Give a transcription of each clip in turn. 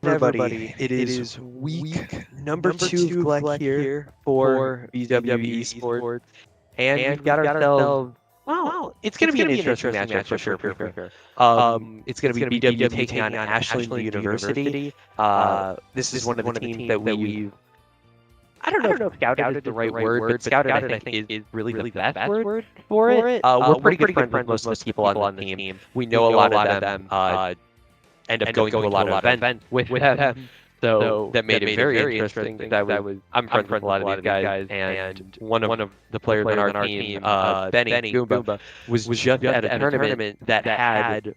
everybody? It is week number 2 of GLEC here for BW Esports, and we've got ourselves. Well, it's going to be an interesting matchup for sure. It's going to be BW taking on Ashland University. This is one of the teams that we've. I don't know if scouted is the right word, but scouted I think is really the best word for it. We're pretty good friends with most of the people on the team. We know a lot of them. End up going to a lot of events with them. So that made it very interesting. I'm friends with a lot of these guys, and one of the players on our team, Benny Goomba, was just at a tournament that had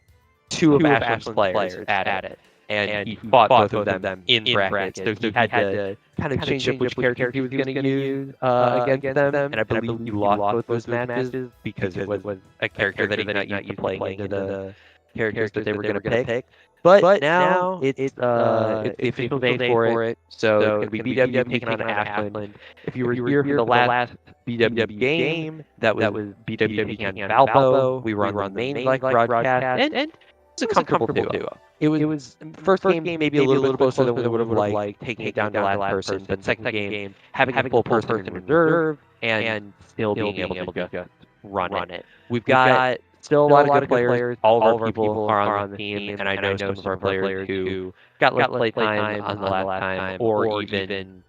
two of Ashland's players at it. And he fought both of them in brackets, so he had to kind of change up which character he was going to use against them. And I believe he lost both those matches because it was a character that he not used to playing into the characters that they were going to pick. But now it's the official day for it, so it's going to be BW taking on Ashland. If you were here for the last BW game, that was BW taking on Valpo. We were on the main broadcast, and it's a comfortable duo. It was first game maybe a little bit closer than we would have liked, taking it down to last person, but second game having a full person in reserve and still being able to just run it. We've got still a lot of good players. All of our people are on the team, and I know some of our players who got less play time on the last time, or even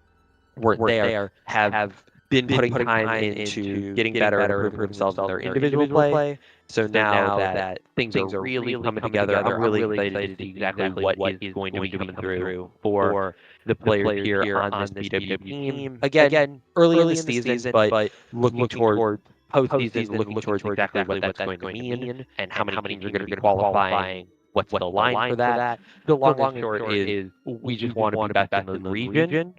weren't there, have been putting time into getting better and improving themselves in their individual play. So now that things are really coming together, I'm really excited to see exactly what is going to be coming through for the players here on this BW team. Again, early in the season, but looking toward postseason, looking towards exactly what that's going to mean and how many teams are going to be qualifying, what's the line for that. The long and short is we just want to be best in the region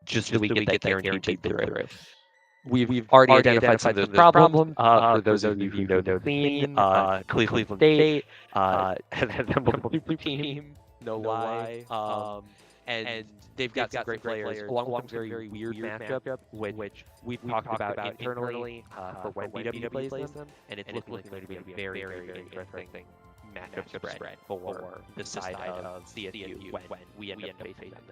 just so we get that guaranteed through. We've already identified some of those problems. For those of you who know the scene, Cleveland State has assembled a super team, no lie. And they've got some great players, along with some very weird matchup, which we've talked about internally for when BW plays them, and it's looking like it's going to be a very, very interesting matchup spread for the side of CSU when we end up facing them.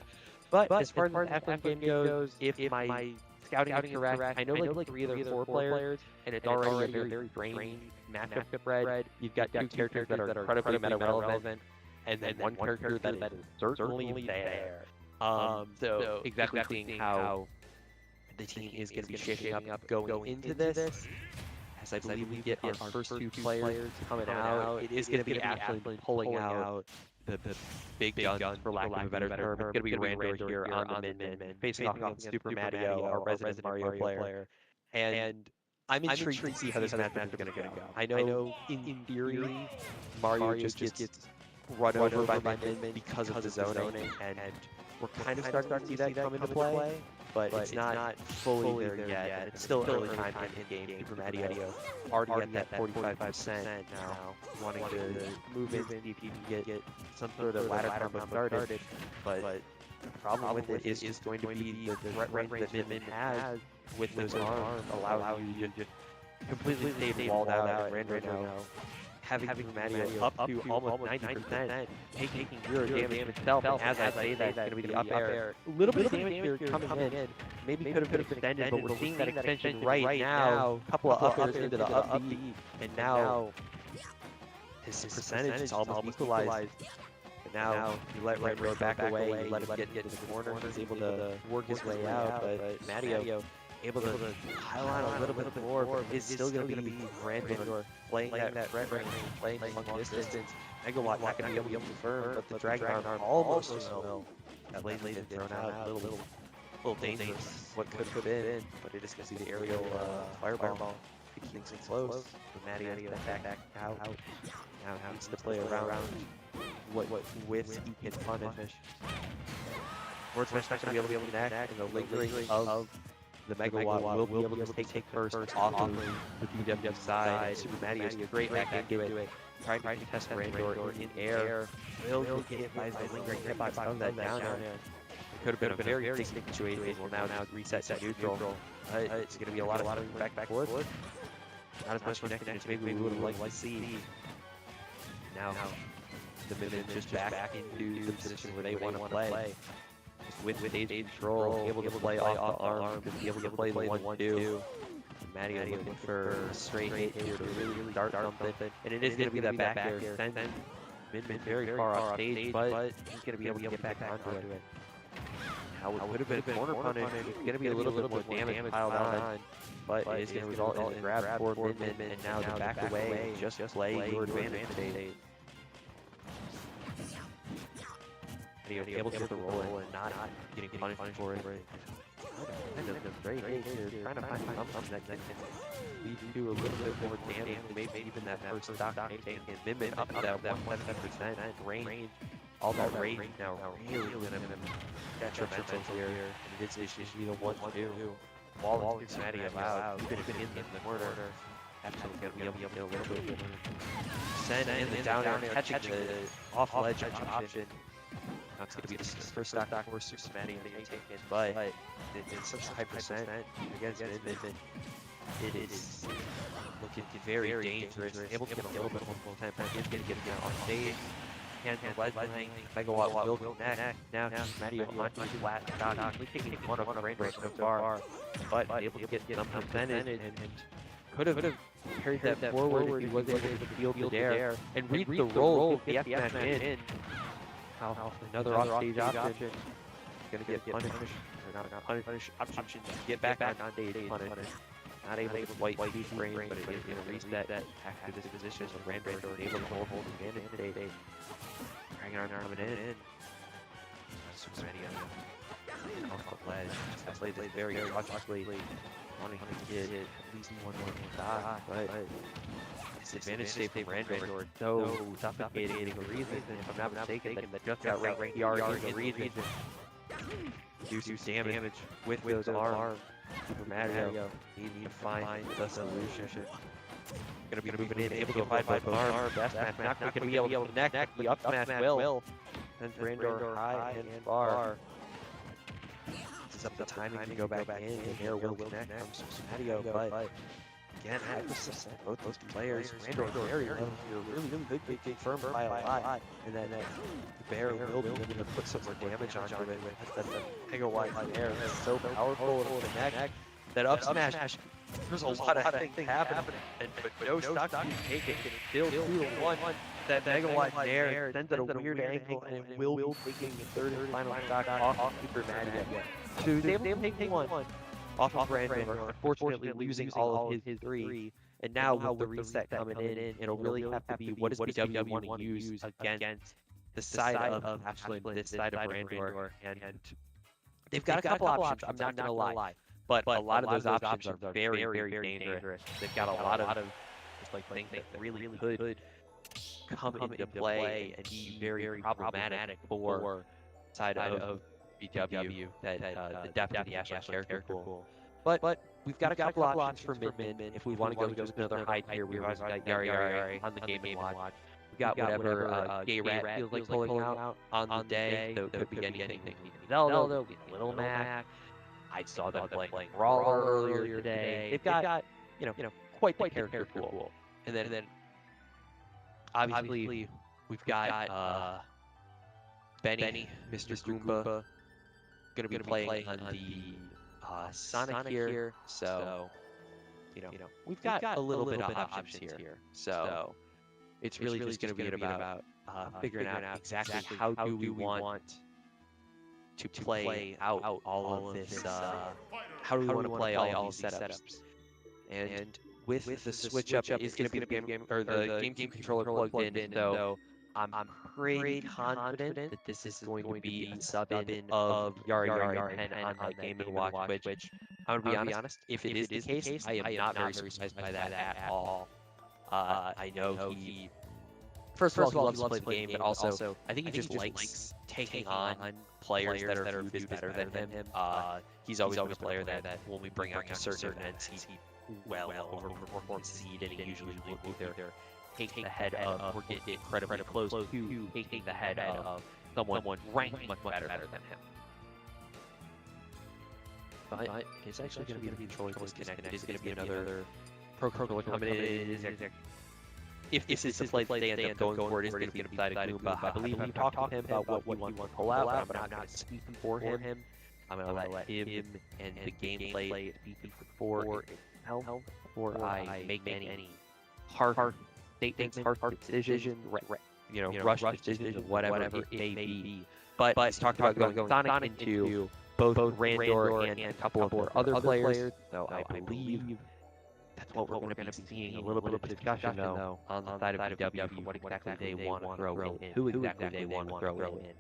But as far as the Ashland game goes, if my scouting is correct, I know like 3 of their 4 players, and it's already a very strange matchup spread. You've got 2 characters that are incredibly meta relevant, and then one character that is certainly there. So exactly seeing how the team is going to be shaping up going into this. As I believe we get our first 2 players coming out, it is going to be Ashland pulling out the big guns, for lack of a better term. It's going to be Randor here on the mid, facing off against Super Mario, our resident Mario player. And I'm intrigued to see how this matchup is going to go. I know in theory, Mario just gets run over by mid because of the zoning, and we're kind of starting to see that come into play, but it's not fully there yet, and it's still early time in game. Super Mario already at that 45% now, wanting to move in, see if you can get some sort of ladder combo started, but the problem with it is just going to be the threat range that Min has with those arms, allowing you to just completely stay walled out, and Randor now having Mario up to almost 90%, taking 0 damage himself, and as I say that, it's going to be the up air. A little bit of damage here coming in, maybe could have been extended, but we're seeing that extension right now, a couple of up airs into the up B, and now his percentage is almost equalized. But now you let Randor back away, you let him get into the corner, he's able to work his way out, but Mario able to pile on a little bit more, but it's still going to be Randor playing that threat range, playing long distance. Megawatt not going to be able to confirm, but the Dragon Arm almost will. That lane been thrown out, a little dangerous, what could have been, but it is going to be the aerial fireball, keeping things close. The Maddie back out. Now needs to play around what whiffs he can punish. Sports Smash not going to be able to connect, and the lingering of the Megawatt will be able to take first off of the BW side. Super Mario is great back into it. Trying to test Randor in air. Will get hit by the lingering hitbox on that down. It could have been a very distinct situation. Well, now reset to neutral. It's going to be a lot of back forth. Not as much connection as maybe we would have liked to see. Now the Min just back into the position where they want to play. Just with stage control, able to play off the arm, to be able to play the 1-2. Maddie looking for a straight hit here to really start something. And it is going to be that back air. Send Min very far off stage, but he's going to be able to get back onto it. Now it would have been a corner punish. It's going to be a little bit more damage piled on, but it is going to result in a grab for Min, and now the back away, just play your advantage state. Able to get the roll and not getting punished for it. Great here, trying to find something that can lead to a little bit more damage, maybe even that first stock taking Min up to that 1% range. All that range now really going to be detrimental here. And it's just you know 1-2. Wall is Maddie allowed, even if in the corner. Absolutely going to be able to get a little bit. Send in the down air, catching the off ledge option. Now it's going to be the first stock force Maddie taking, but it's such a high percent against Min. It is looking very dangerous. Able to get a little bit more time. He's going to get it on stage. And Megawatt will connect. Now Maddie on to flat stock. Only taking one of the range so far, but able to get some percentage and could have carried that forward if he was able to field the dare and read the roll, get the F in. Another off-stage option. Gonna get punished, or not punished, option to get back on stage punished. Not able to white frame, but it is going to reset back to this position. So Randor is able to hold advantage today. Dragon Arm coming in. Super ready off the ledge. That plays it very cautiously. Wanting to get at least one more shot, but it's advantage save from Randor. So suffocating the reason, if I'm not mistaken, that just got right here in the reason. Do damage with those arms. Super Mario needs to find the solution. Gonna be moving in, able to provide both arms. Best match not going to be able to connect. The up smash will. Sends Randor high and far. This is up the timing to go back in, and there will connect from Super Mario, but again, high percent. Both those players, Randor very low here, really big confirmed by a lot, and then the bear will be able to put some more damage onto it. That's the Megawatt there. That's so powerful to connect. That up smash, there's a lot of things happening, but no stock being taken. Still 2-1. That Megawatt there sends at a weird angle, and it will be taking the third and final stock off Super Mario. So he's able to take one off of Randor, unfortunately losing all of his three. And now with the reset coming in, it'll really have to be what does BW want to use against the side of Ashland, this side of Randor, and they've got a couple options, I'm not going to lie. But a lot of those options are very dangerous. They've got a lot of things that really could come into play and be very problematic for side of BW, that the depth of the Ashland character pool. But we've got a couple options for Min if we want to go just another high tier. We've got Yari on the game and watch. We've got whatever Gay Rat feels like pulling out on the day, so it could be anything. Zelda, Little Mac. I saw them playing Brawler earlier today. They've got quite the character pool. And then obviously we've got Benny, Mr. Goomba, gonna be playing on the Sonic here. So we've got a little bit of options here. So it's really just gonna be about figuring out exactly how do we want to play out all of this, how do we want to play all these setups. And with the switch up, it's going to be the GameCube controller plugged in, so I'm pretty confident that this is going to be a sub-in of Yari Pen on the Game & Watch, which I'm going to be honest, if it is the case, I am not very surprised by that at all. I know he... First of all, he loves to play the game, but also, I think he just likes taking on players that are viewed as better than him. He's always been a player that when we bring out to certain events, he's well overperformed seed, and he usually will either take the head of or get incredibly close to taking the head of someone ranked much better than him. But it's actually going to be a controlling disconnect. It is going to be another pro controller coming in. if this is the play they end up going for, it is going to be inside of Goomba. I believe we talked to him about what he wants to pull out, but I'm not going to speak for him. I'm going to let him and the gameplay speak for itself before I make any hard statements, hard decisions, rush decisions, whatever it may be. But he's talked about going Sonic into both Randor and a couple of other players, so I believe that's what we're going to be seeing. A little bit of discussion, though, on the side of VW for what exactly they want to throw in, who exactly they want to throw in.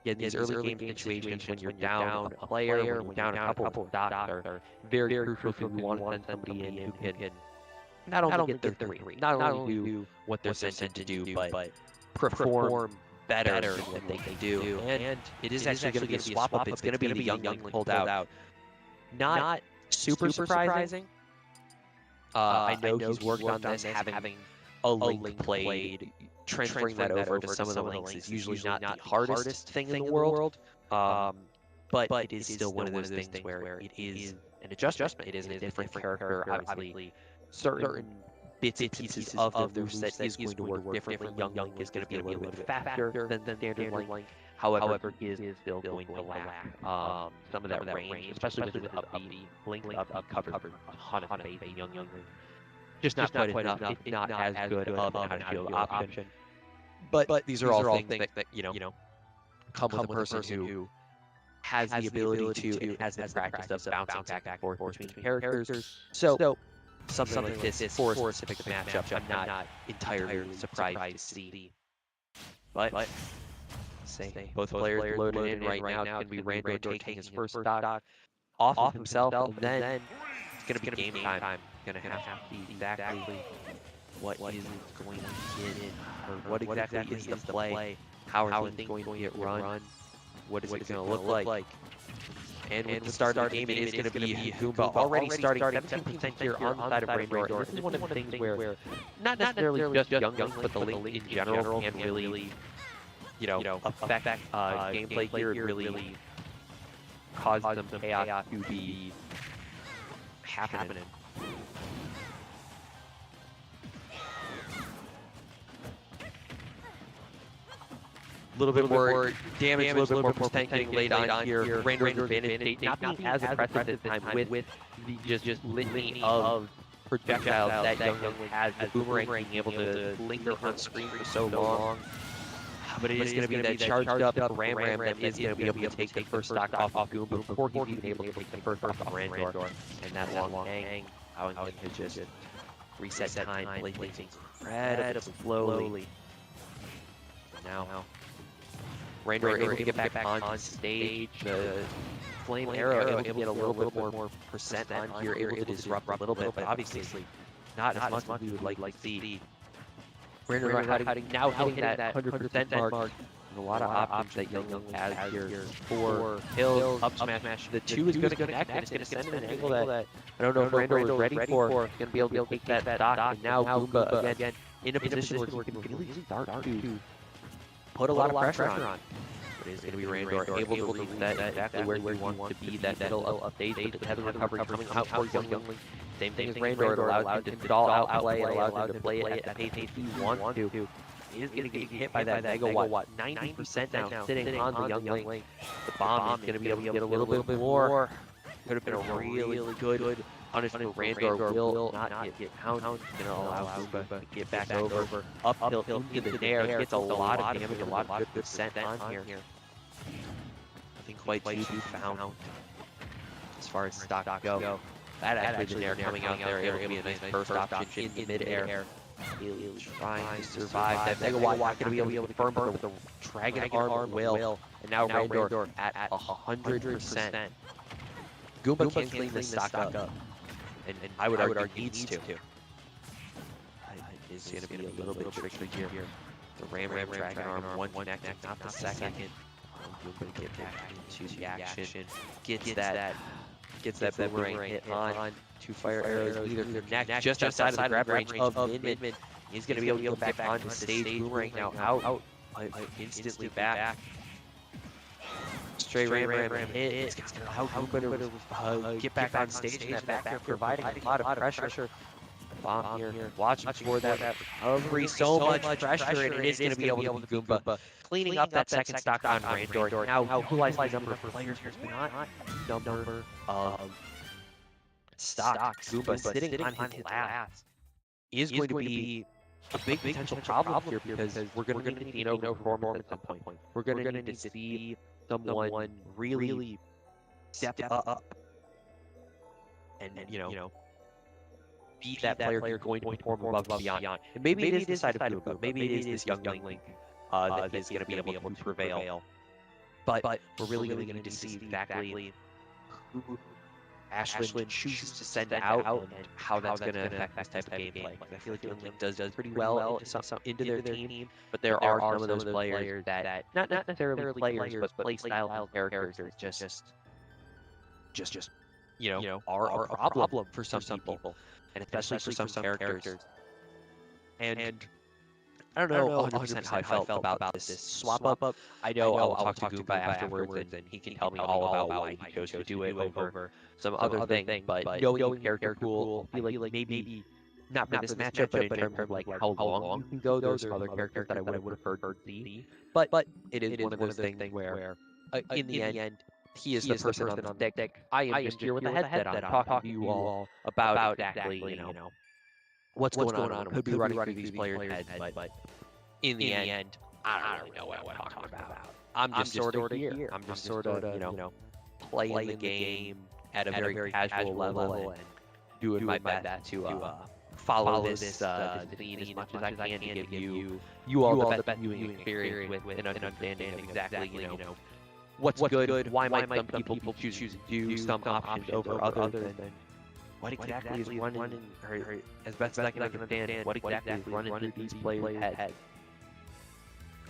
Yeah, these early game situations when you're down a player, when you're down a couple of dots are very crucial if you want to send somebody in who can not only get their three, not only do what they're sent to do, but perform better than what they can do. And it is actually going to be a swap up. It's going to be the young pulled out. Not super surprising. I know he's worked on this, having a link played, transferring that over to some of the links is usually not the hardest thing in the world. But it is still one of those things where it is an adjustment. It is a different character, obviously. Certain bits and pieces of the moveset is going to work differently. Young Link is going to be a little bit faster than standard Link. However, he is still going to lack some of that range, especially with his upbeat. Link up covers a ton of space. Young Link just not quite enough. It's not as good of an out-of-field option. But these are all things that come with a person who has the ability to and has the practice of bouncing back and forth between characters. So something like this for a specific matchup, I'm not entirely surprised to see. But both players loaded in right now. It's going to be Randor taking his first stock off of himself, and then it's going to be game time. Going to have to see exactly what is going to get in, or what exactly is the play, how are things going to get run, what is it going to look like. And with the start of the game, it is going to be Goomba already starting 17% here on the side of Randor. This is one of the things where not necessarily just Young Link, but the Link in general can really affect gameplay here, really cause some chaos to be happening. A little bit more damage, a little bit more percent getting laid on here. Randor's advantage state not being as aggressive this time with the just litany of projectiles that Young Link has. The boomerang being able to linger on screen for so long. But it is going to be that charged up Ram that is going to be able to take the first stock off of Goomba before he's even able to take the first off of Randor. And that long hang, allowing him to just reset time, play things incredibly slowly. Now, Randor able to get back on stage. The Flame Arrow able to get a little bit more percent on here, able to disrupt a little bit, but obviously not as much as we would like to see. Randor now hitting that 100% mark. There's a lot of options that Young Link has here for hills, up smash. The 2 is going to connect, and it's going to send an angle that I don't know if Randor is ready for. He's going to be able to take that stock, and now Goomba again in a position where he can really start to put a lot of pressure on. But it's going to be Randor able to leave that exactly where he wants to be, that middle of stage, but the tether recovery coming out for Young Link. Same thing as Randor, it allows him to stall out play, it allows him to play it at the pace he wants to. He is going to get hit by that megawatt, 90% now sitting on the Young Link. The bomb is going to be able to get a little bit more. Could have been a really good punishment. Randor will not get count. It's going to allow Goomba to get back over, uphill into the air. Gets a lot of damage, a lot of good percent on here. Nothing quite to be found as far as stock go. That actually the air coming out there, able to be a nice first option in mid-air. Trying to survive that megawatt, not going to be able to confirm, but the Dragon Arm will. And now Randor at 100%. Goomba can clean this stock up. And I would argue needs to. It's going to be a little bit tricky here. The Ram Dragon Arm, one connecting, not the second. Goomba get back into the action. Gets that boomerang hit on 2 fire arrows, either through neck, just outside of the grab range of Min. He's going to be able to get back onto stage. Boomerang now out, instantly back. Straight Ram hit. It's going to allow Goomba to get back on stage in that back air, providing a lot of pressure. bomb here. Watch for that recovery. So much pressure, and it is going to be able to be Goomba cleaning up that second stock on Randor. Now, utilizing the number of players here, not number of stocks. Goomba sitting on his last is going to be a big potential problem here because we're going to need to see an overperformance at some point. We're going to need to see someone really step up and be that player who's going to perform above and beyond. And maybe it is the side of Goomba. Maybe it is this young link that is going to be able to prevail. But we're really going to need to see exactly who Ashland chooses to send out and how that's going to affect this type of gameplay. I feel like Young Link does pretty well into their team, but there are some of those players that not necessarily players, but play style and characters just are a problem for some people, and especially for some characters. And I don't know 100% how I felt about this swap up. I know I'll talk to Goomba afterwards, and he can tell me all about why he chose to do it over some other thing. But knowing character pool, I feel like maybe not for this matchup, but in terms of like how long you can go, there's some other characters that I would have preferred to see. But it is one of those things where, in the end, he is the person on the stick. I am just here with a headset on, talking to you all about exactly, what's going on. Could be running through these players' heads, but in the end, I don't really know what I'm talking about. I'm just sort of here. I'm just sort of, playing the game at a very casual level and doing my best to follow this scene as much as I can to give you all the best viewing experience with an understanding of exactly, what's good, why might some people choose to do some options over others, and what exactly is running, or as best as I can understand, what exactly is running through these players' heads.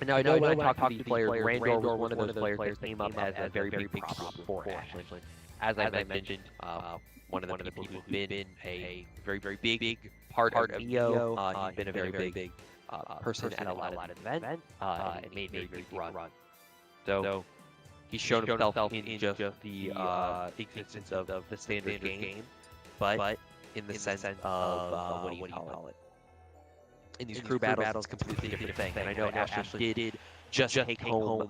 And now I know when I talk to these players, Randor was one of those players that came up as a very big problem for Ashland. As I mentioned, one of the people who's been a very big part of EO. He's been a very big person at a lot of events and made very big run. So he's shown himself in just the existence of the standard game, but in the sense of what do you call it? In these crew battles, it's a completely different thing. And I know Ashland did just take home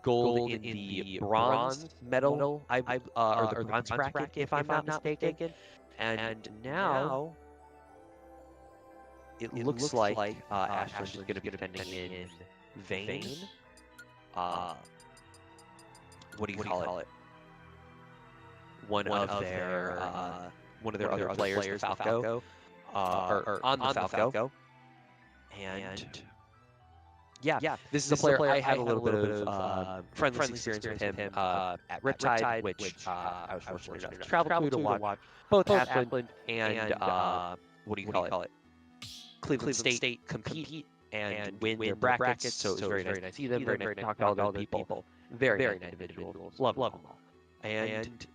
gold in the bronze medal, or the bronze bracket, if I'm not mistaken. And now it looks like Ashland is going to be defending in Vayne. What do you call it? One of their other players, Falco, or on the Falco. And yeah, this is a player I had a little bit of friendly experience with him at Riptide, which I was fortunate enough to travel to watch both Ashland and what do you call it? Cleveland State compete and win their brackets. So it was very nice to see them, very nice to talk to all those people. Very nice individuals. Love them all. And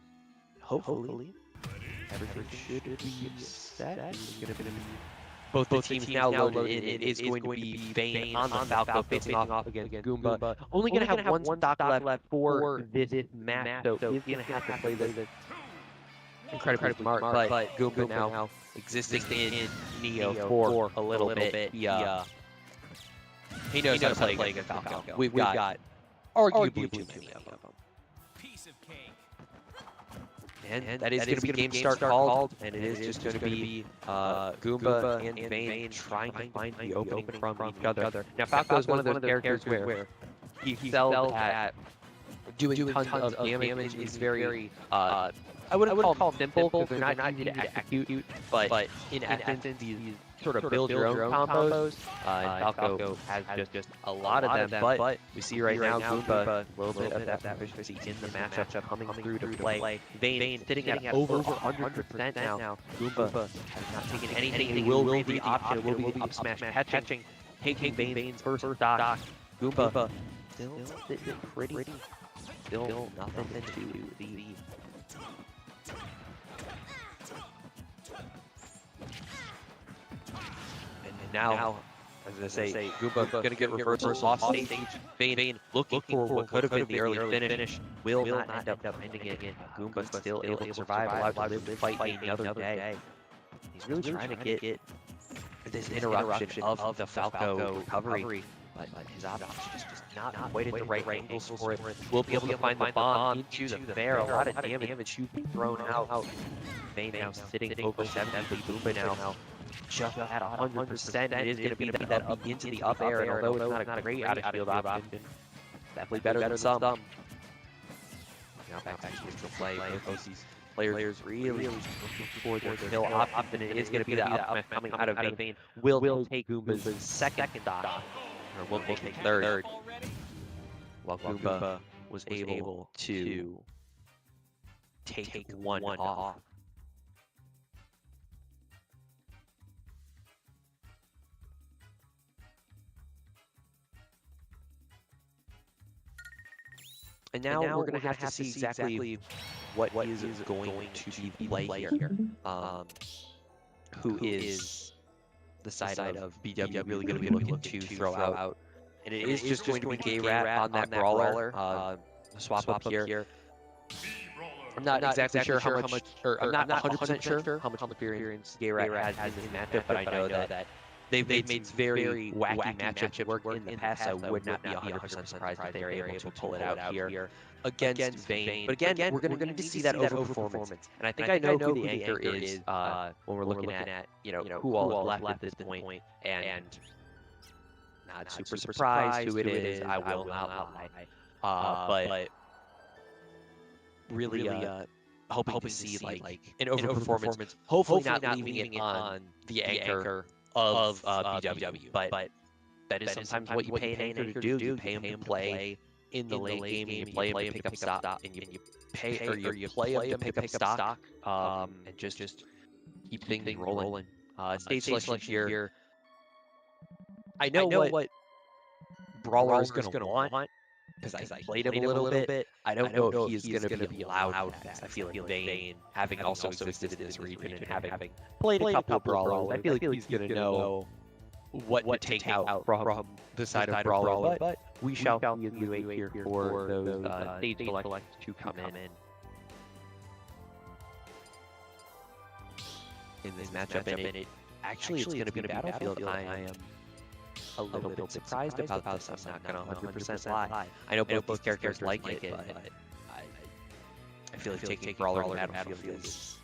hopefully everything should be set. It's going to be both teams now loaded in. It is going to be Vayne on the Falco facing off against Goomba. Only going to have one stock left for this match, so he's going to have to play this incredibly smart. But Goomba now existing in Neo for a little bit. He knows how to play against Falco. We've got arguably too many of them. Piece of cake. And that is going to be game start called, and it is just going to be Goomba and Vayne trying to find the opening from each other. Now, Falco is one of those characters where he excels at doing tons of damage. Is very, I wouldn't call them simple because they're not easy to execute, but in essence, these sort of build your own combos. And Falco has just a lot of them, but we see right now Goomba, a little bit of that proficiency in the matchup coming through to play. Vayne sitting at over 100% now. Goomba has not taken anything. He will read the option. It will be up smash catching, taking Vayne's first stock. Goomba still sitting pretty. Still nothing to the. And now, as I say, Goomba going to get reversal off stage. Vayne looking for what could have been the early finish. Will not end up finding it. Goomba still able to survive, allowed to live to fight another day. He's really trying to get this interruption of the Falco recovery, but his options just not quite at the right angles for it. We'll be able to find the bomb into the fair. A lot of damage thrown out. Vayne now sitting over 70, but Boomba now just at 100%. It is going to be that up into the up air, and although it's not a great out-of-field option, definitely better than some. Now back to neutral play. Both these players really looking for their kill option, and it is going to be that up coming out of Vayne. Will take Goomba's second stock, or will take third, while Goomba was able to take one off. And now we're going to have to see exactly what is going to be the play here. Who is the side of BW really going to be looking to throw out? And it is just going to be Gayrat on that brawler. Swap up here. I'm not exactly sure how much, or I'm not 100% sure how much experience Gayrat has in this matchup, but I know that they've made very wacky matchups work in the past. I would not be 100% surprised if they are able to pull it out here against Vayne. But again, we're going to need to see that overperformance. And I think I know who the anchor is when we're looking at who all is left at this point. And not super surprised who it is. I will not lie. But really hoping to see like an overperformance. Hopefully not leaving it on the anchor of BW, but that is sometimes what you pay an anchor to do. You pay him to play in the late game, and you play him to pick up stock, and you pay, or you play him to pick up stock, and just keep things rolling. Stage selection here. I know what Brawler is going to want, because I played him a little bit. I don't know if he's going to be allowed that. I feel like Vayne, having also existed in this region and having played a couple of Brawlers, I feel like he's going to know what to take out from the side of Brawler. But we shall see as we wait here for those stage selects to come in this matchup. And it actually it's going to be Battlefield. I am a little bit surprised about this. I'm not going to 100% lie. I know both these characters like it, but I feel like taking Brawler to Battlefield is...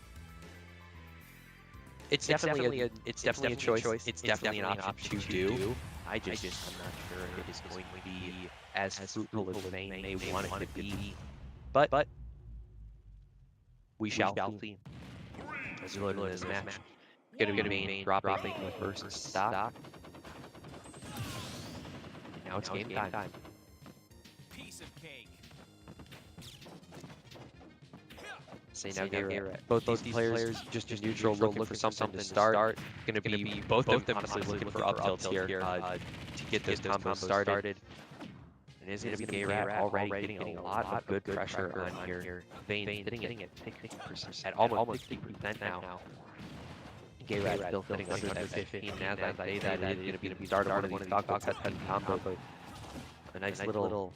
It's definitely a choice. It's definitely an option to do. I'm not sure it is going to be as fruitful as Vayne may want it to be. But we shall see. As we look at this match, going to be Vayne dropping the first stock. Now it's game time. Piece of cake. Say now, Gayrat. Both these players just neutral, looking for something to start. Going to be both of them honestly looking for up tilts here to get those combos started. And it's going to be Gayrat already getting a lot of good pressure on here. Vayne sitting at 60%, at almost 60% now. Gayrat still sitting under that 15. As I say that, it is going to be the start of one of these dog combos. A nice little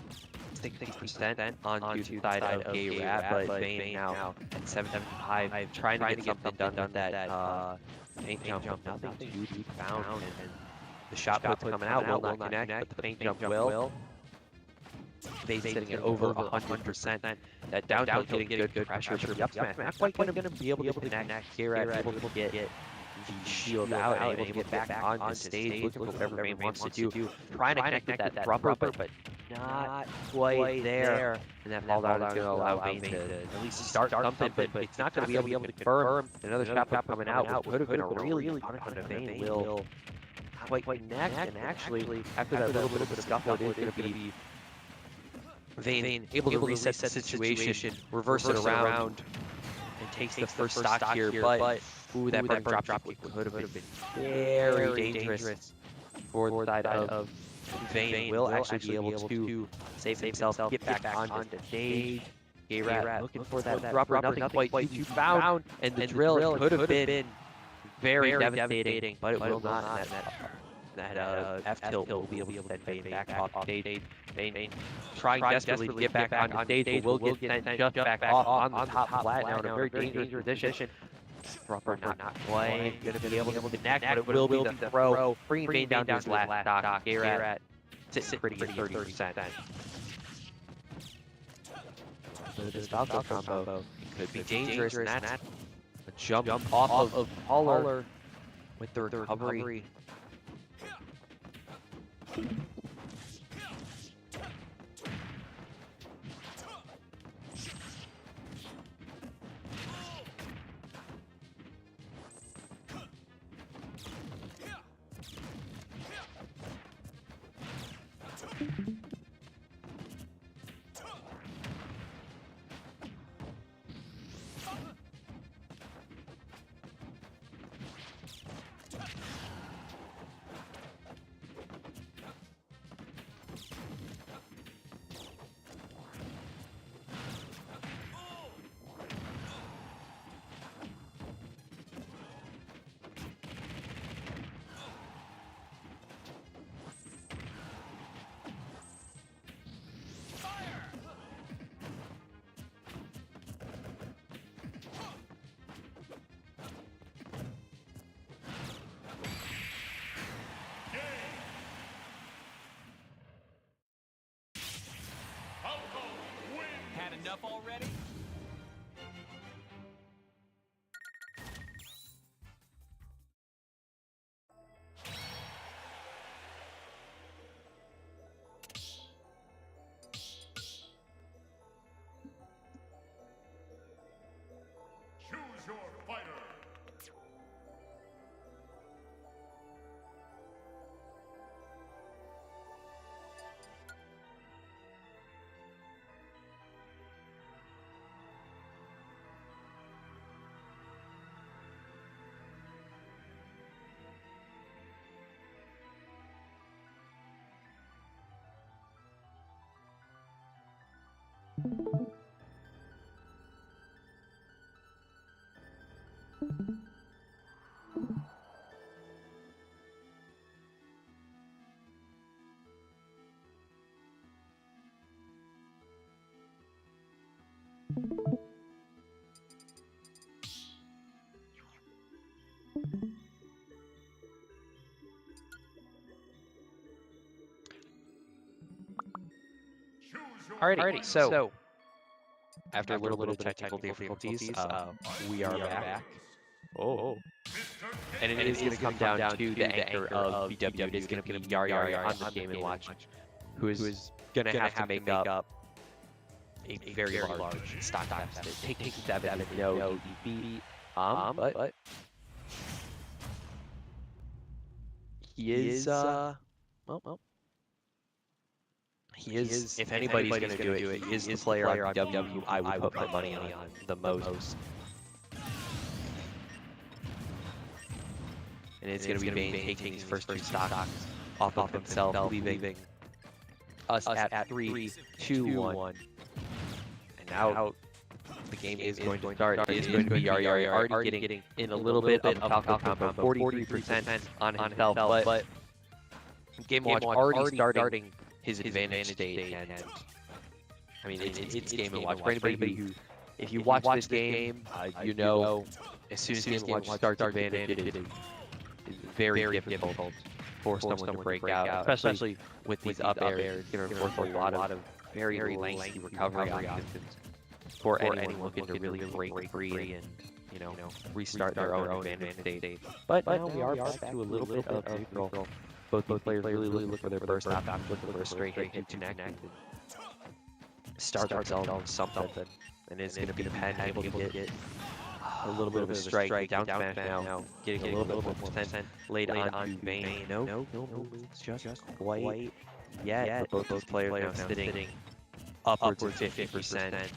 60% onto the side of Gayrat, but Vayne now at 775, trying to get something done with that paint jump. Nothing to be found, and the shot put's coming out will not connect, but the paint jump will. Vayne sitting at over 100%. That down tilt getting good pressure for the up smash. Not quite going to be able to connect. Gayrat able to get the shield out and able to get back on stage, looking for whatever Vayne wants to do. Trying to connect with that rubber, but not quite there. And that fall down is going to allow Vayne to at least start something, but it's not going to be able to confirm. Another shot put coming out, which would have been a really punishment if Vayne will not quite connect. And actually, after that little bit of a scuffle, it is going to be Vayne able to reset the situation, reverse it around, and takes the first stock here. But ooh, that drop could have been very dangerous for the side of Vayne. Will actually be able to save himself, get back onto stage. Gayrat looking for that rubber, nothing quite to found, and the drill could have been very devastating, but it will not. That F-tilt will be able to send Vayne back off stage. Vayne trying desperately to get back on stage, but will get sent just back off on the top flat now in a very dangerous position. Rupper not quite going to be able to connect, but it will be the throw. Bringing Vayne down to his last stock. Garrett sitting pretty at 30%. So this Falco combo could be dangerous, and that's a jump off of Haller with the recovery. Had enough already? Choose your fighter. Alrighty, so after a little bit of technical difficulties, we are back. Oh. And it is going to come down to the anchor of BW. It is going to be Yar on this Game & Watch, who is going to have to make up a very large stock deficit. Taking 7 is no easy feat, but he is, he is, if anybody's going to do it, he is the player on BW I would put my money on the most. And it's going to be Vayne taking his first 2 stocks off of himself, leaving us at 3, 2, 1. And now the game is going to start. It is going to be Yar already getting in a little bit of a Falco combo, 43% on himself, but Game & Watch already starting his advantage state, and I mean, it's Game & Watch. For anybody who, if you watch this game, you know, as soon as Game & Watch starts advantage, it is very difficult for someone to break out, especially with these up airs. It's going to force a lot of very lengthy recovery options for anyone looking to really break free and, you know, restart their own advantage state. But now we are back to a little bit of neutral. Both players really look for their burst stop, looking for a straight hit to connect and start themselves something. And it's going to be Penn able to get a little bit of a strike, down smash now, getting a little bit more percent laid on Vayne. No, it's just quite yet. But both players now sitting upwards of 50%,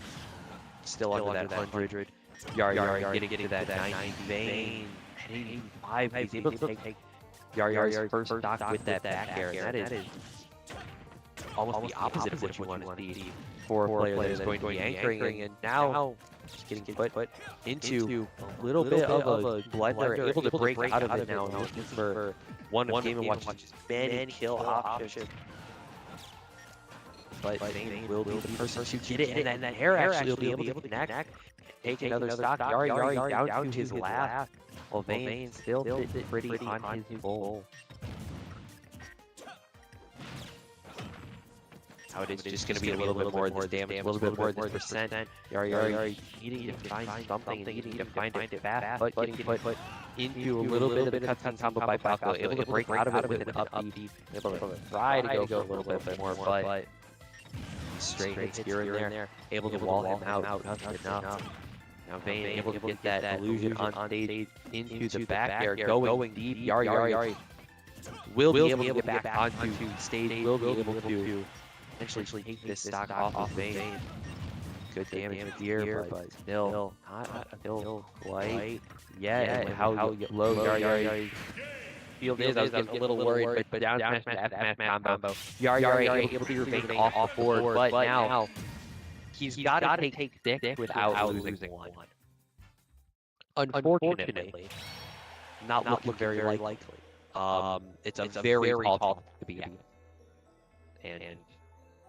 still under that 100. Yar getting to that 90. Vayne at 85. He's able to take Yar's first stock with that back air, and that is almost the opposite of what you want to see for a player that is going to be anchoring, and now just getting put into a little bit of a blender, able to break out of it now, and looking for one of Game & Watch's many kill options. but Vayne will be the person to get it, and then that hair actually will be able to connect, take another stock. Yari down to his last. Well, Vayne still sitting pretty on his goal. Now it is just going to be a little bit more of this damage, a little bit more of this percent. Yari needing to find something, needing to find it fast, but getting put into a little bit of a cutscene combo by Falco, able to break out of it with an up B, able to try to go a little bit more, but straight hits here and there, able to wall him out, just enough. Now Vayne able to get that illusion on stage into the back air, going deep. Yari will be able to get back onto stage, will be able to eventually take this stock off of Vayne. Good damage here, but still not quite yet. How low Yari field is, I was getting a little worried, but down smash to F smash combo. Yari able to get Vayne off the board, but now he's got to take 6 without losing 1. Unfortunately, not looking very likely. It's a very tall to be at. And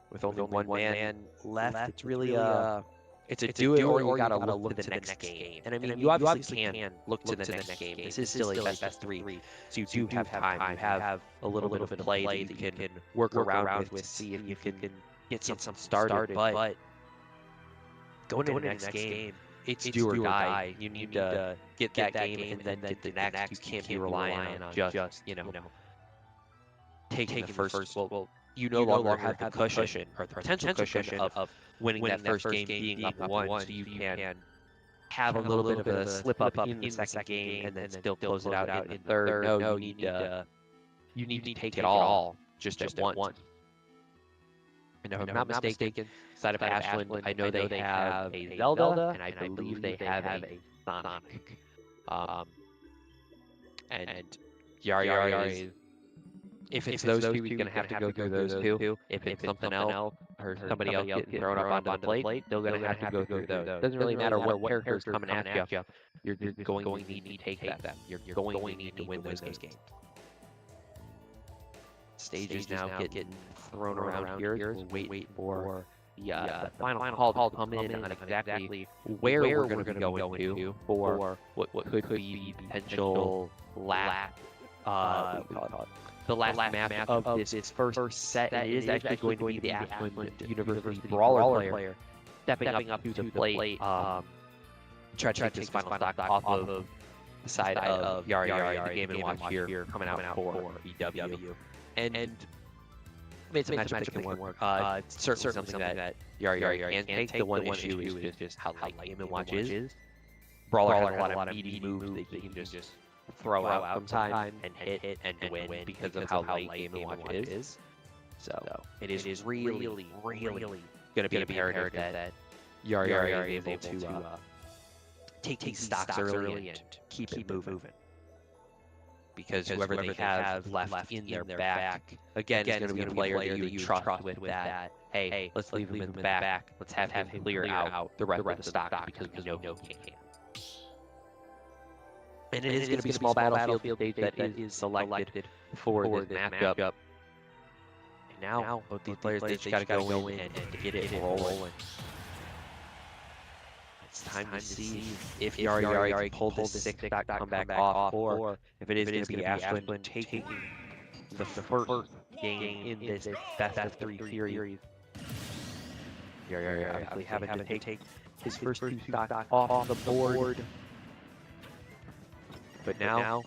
with only one man left, it's really it's a do it or you gotta look to the next game. And I mean, you obviously can look to the next game. This is still a best 3, so you do have time. You have a little bit of play that you can work around with, see if you can get some started. But going into the next game, it's do or die. You need to get that game and then get the next. You can't be relying on just taking the first. Well, you no longer have the cushion or the potential cushion of winning that first game being up 1, so you can have a little bit of a slip up in the second game and then still close it out in the third. No, you need to take it all just at once. And if I'm not mistaken, side of Ashland, I know they have a Zelda, and I believe they have a Sonic. And Yari is, if it's those two, he's going to have to go through those two. If it's something else, or somebody else getting thrown up onto the plate, they're going to have to go through those. Doesn't really matter what character's coming at you. You're going to need to take them. You're going to need to win those games. Stages now getting thrown around here. We'll wait for the final call to come in on exactly where we're going to be going to for what could be potential last the last match of this first set. And it is actually going to be the Ashland University brawler player stepping up to the plate. Try to take this final stock off of the side of Yari, the Game & Watch here, coming out for VW. And made some matchups that can work. It's certainly something that Yari can take. The one issue is just how light Game & Watch is. Brawler has a lot of meaty moves that he can just throw out from time and hit and win because of how light Game & Watch is. So it is really going to be imperative that Yari is able to take stocks early and keep it moving. Because whoever they have left in their back, again, is going to be a player that you trust with that. Hey, let's leave him in the back. Let's have him clear out the rest of the stock because we know he can. And it is going to be a small battlefield stage that is selected for this matchup. And now, both these players, they just got to go in and get it rolling. It's time to see if Yari can pull this 6-stock comeback off, or if it is going to be Ashland taking the first game in this best of 3 series. Yari obviously having to take his first 2 stocks off the board. But now,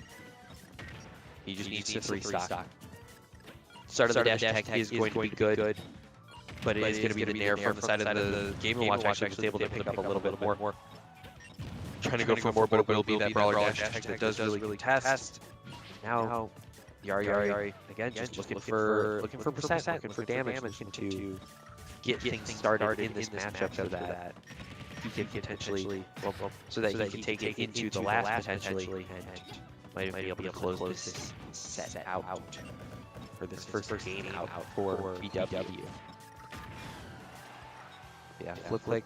he just needs a 3-stock. Start of the dash attack is going to be good. But it is going to be the nair from the side of the Game & Watch actually was able to pick up a little bit more. Trying to go for more, but it will be that brawler dash attack that does really test. Now, Yari again just looking for percent, looking for damage, looking to get things started in this matchup so that he can potentially, so that he can take it into the last potentially and might be able to close this set out for this first game out for VW. Yeah, look like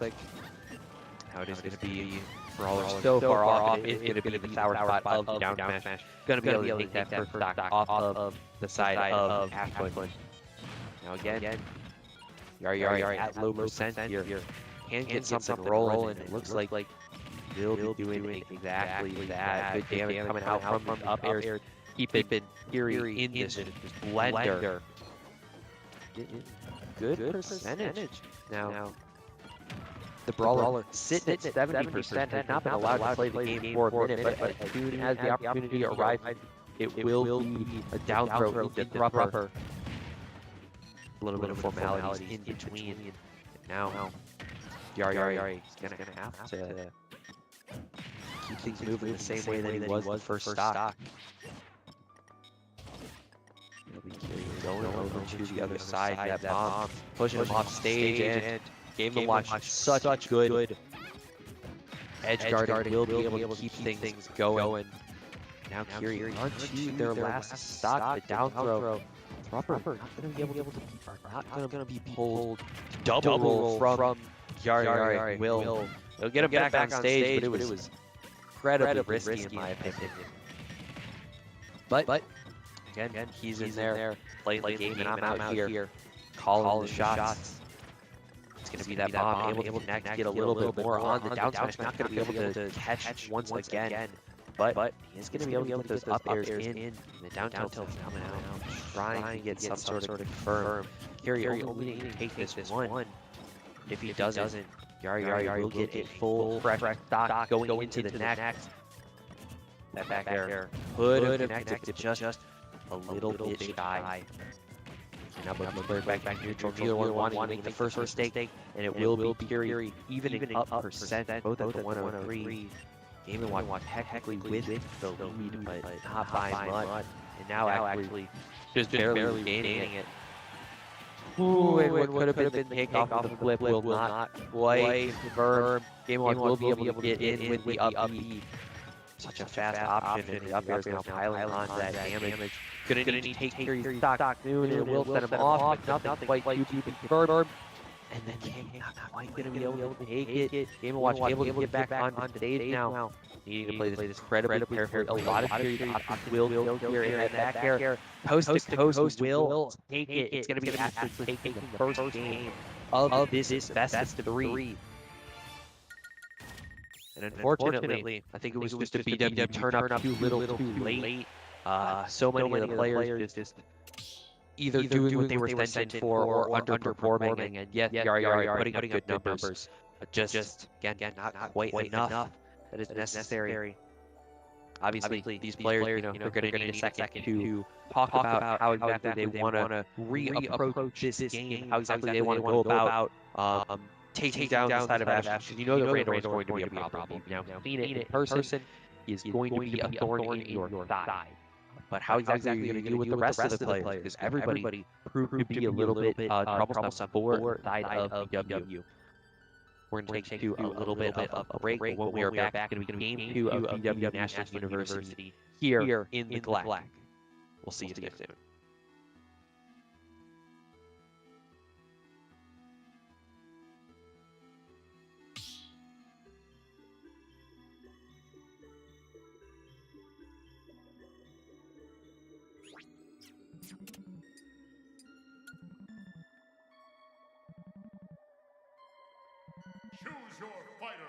how it is going to be. Brawler so far off. It's going to be the sour spot of the down smash. Going to be able to take that first stock off of the side of Ashland. Now again, Yari at low percent here. Can get something rolling. It looks like will be doing exactly that. Good damage coming out from the up air. Keeping Fury in this blender. Good percentage. Now, the Brawler sitting at 70%, has not been allowed to play the game for a minute, but as soon as the opportunity arrives, it will be a down throw into Thrupper. A little bit of formalities in between. And now, Yari is going to have to keep things moving the same way that he was the first stock. He'll be curious going over to the other side. That bomb pushing him off stage, and Game & Watch such good edge guarding will be able to keep things going. Now Kiri onto their last stock, the down throw. Thrupper not going to be pulled. Double roll from Yari. They'll get him back on stage, but it was incredibly risky in my opinion. But again, he's in there playing the game, and I'm out here calling the shots. It's going to be that bomb able to connect, get a little bit more on the down smash. Not going to be able to catch once again. But he is going to be able to get those up airs in. The down tilt's coming out, trying to get some sort of confirm. Kiri only need to take this one. If he doesn't, Yari will get a full fresh stock going into the next. That back air could have connected just a little bit shy. Now both players back neutral. Neither one wanting to make the first mistake, and it will be Kiri evening up percent, both at the 103. Game & Watch technically with the lead, but not by much. And now actually just barely gaining it. Ooh, and what could have been the takeoff of the flip will not quite confirm. Game & Watch will be able to get in with the up B. Such a fast option, and the up air is now piling on that damage. Gonna need to take Kiri's stock soon, and it will set him off, but nothing quite too confirmed. And then Game not quite gonna be able to take it. Game & Watch able to get back on stage now. Needing to play this incredibly carefully. A lot of Kiri's options will go here in that back air. Coast to coast will take it. It's gonna be Ashland taking the first game of this best of three. And unfortunately, I think it was just a BW turn up too little too late. So many of the players just either doing what they were sent for or underperforming. And yes, Yari putting up good numbers, but just again not quite enough that is necessary. Obviously, these players, they're going to need a second to talk about how exactly they want to reapproach this game, how exactly they want to go about taking down the side of Ashland. Because that Randall is going to be a problem. Now, seeing it in person is going to be a thorn in your side. But how exactly are you going to deal with the rest of the players? Because everybody proved to be a little bit troublesome for side of BW. We're going to take a little bit of a break. When we are back, it's going to be Game 2 of BW Ashland University here in the GLEC. We'll see you soon. Choose your fighter.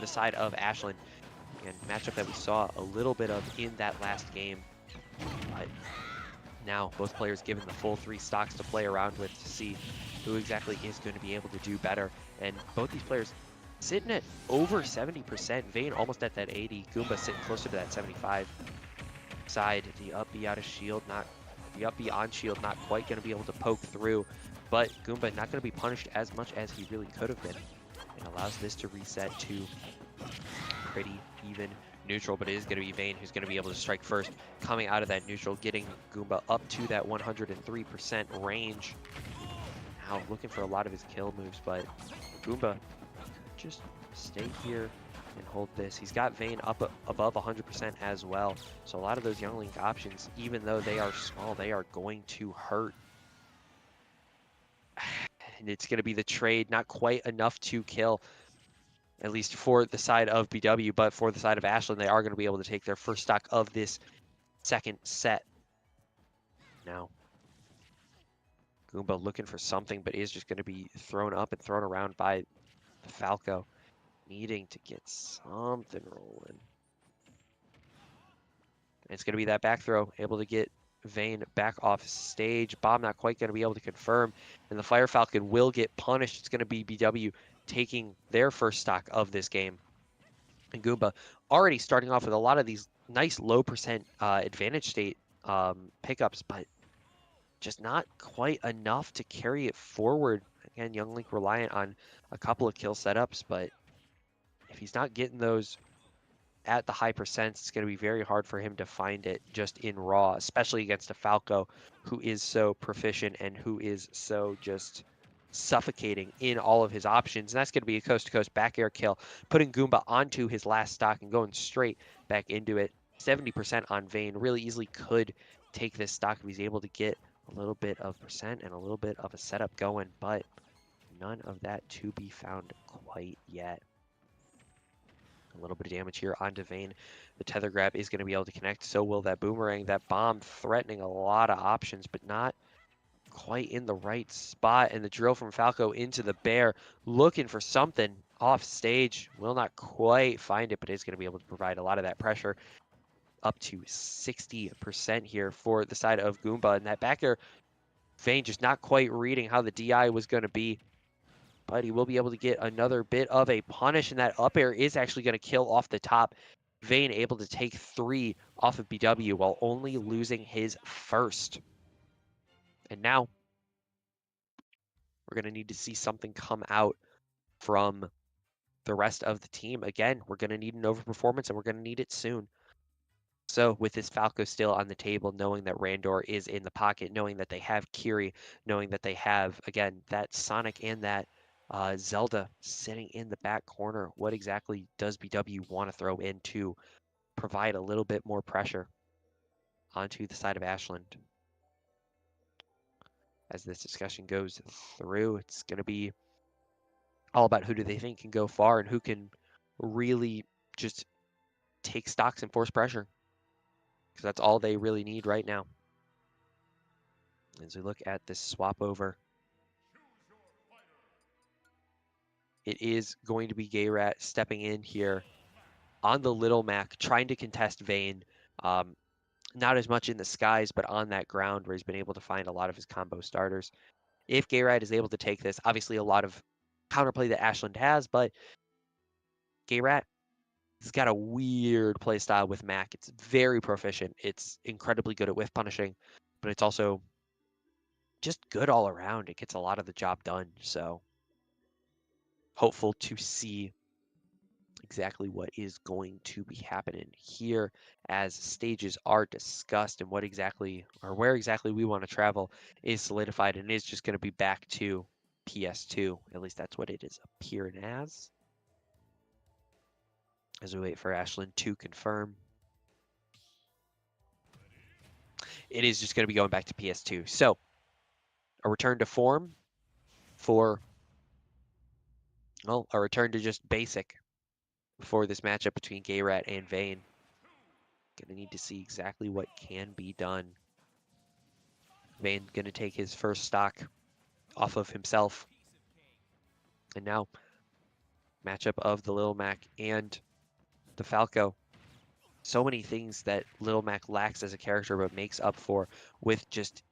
side of Ashland. And matchup that we saw a little bit of in that last game. But now both players given the full 3 stocks to play around with to see who exactly is going to be able to do better. And both these players sitting at over 70%. Vayne almost at that 80. Goomba sitting closer to that 75 side. The up B out of shield, the up B on shield, not quite going to be able to poke through. But Goomba not going to be punished as much as he really could have been. And allows this to reset to pretty even neutral, but it is going to be Vayne who's going to be able to strike first, coming out of that neutral, getting Goomba up to that 103% range. Now looking for a lot of his kill moves, but Goomba just stay here and hold this. He's got Vayne up above 100% as well, so a lot of those Young Link options, even though they are small, they are going to hurt. And it's going to be the trade, not quite enough to kill, at least for the side of BW, but for the side of Ashland, they are going to be able to take their first stock of this second set. Now, Goomba looking for something, but is just going to be thrown up and thrown around by the Falco, needing to get something rolling. And it's going to be that back throw, able to get Vayne back off stage. Bomb not quite going to be able to confirm, and the Fire Falcon will get punished. It's going to be BW taking their first stock of this game. And Goomba already starting off with a lot of these nice low percent advantage state pickups, but just not quite enough to carry it forward. Again, Young Link reliant on a couple of kill setups, but if he's not getting those at the high percents, it's going to be very hard for him to find it just in raw, especially against a Falco who is so proficient and who is so just suffocating in all of his options. And that's going to be a coast-to-coast back air kill, putting Goomba onto his last stock and going straight back into it. 70% on Vayne. Really easily could take this stock if he's able to get a little bit of percent and a little bit of a setup going, but none of that to be found quite yet. A little bit of damage here onto Vayne. The tether grab is going to be able to connect. So will that boomerang. That bomb threatening a lot of options, but not quite in the right spot. And the drill from Falco into the bear, looking for something off stage. Will not quite find it, but is going to be able to provide a lot of that pressure. Up to 60% here for the side of Goomba. And that back air, Vayne just not quite reading how the DI was going to be. But he will be able to get another bit of a punish, and that up air is actually going to kill off the top. Vayne able to take 3 off of BW while only losing his first. And now we're going to need to see something come out from the rest of the team. Again, we're going to need an overperformance, and we're going to need it soon. So with this Falco still on the table, knowing that Randor is in the pocket, knowing that they have Kiri, knowing that they have, again, that Sonic and that Zelda sitting in the back corner, what exactly does BW want to throw in to provide a little bit more pressure onto the side of Ashland? As this discussion goes through, it's going to be all about who do they think can go far and who can really just take stocks and force pressure, because that's all they really need right now. As we look at this swap over, it is going to be Gayrat stepping in here on the Little Mac, trying to contest Vayne. Not as much in the skies, but on that ground where he's been able to find a lot of his combo starters. If Gayrat is able to take this, obviously a lot of counterplay that Ashland has, but Gayrat has got a weird playstyle with Mac. It's very proficient. It's incredibly good at whiff punishing, but it's also just good all around. It gets a lot of the job done. So hopeful to see exactly what is going to be happening here as stages are discussed, and what exactly, or where exactly we want to travel is solidified, and is just going to be back to PS2. At least that's what it is appearing as we wait for Ashland to confirm. It is just going to be going back to PS2. So a return to form for, well, a return to just basic for this matchup between Gayrat and Vayne. Gonna need to see exactly what can be done. Vayne gonna take his first stock off of himself. And now matchup of the Little Mac and the Falco. So many things that Little Mac lacks as a character, but makes up for with just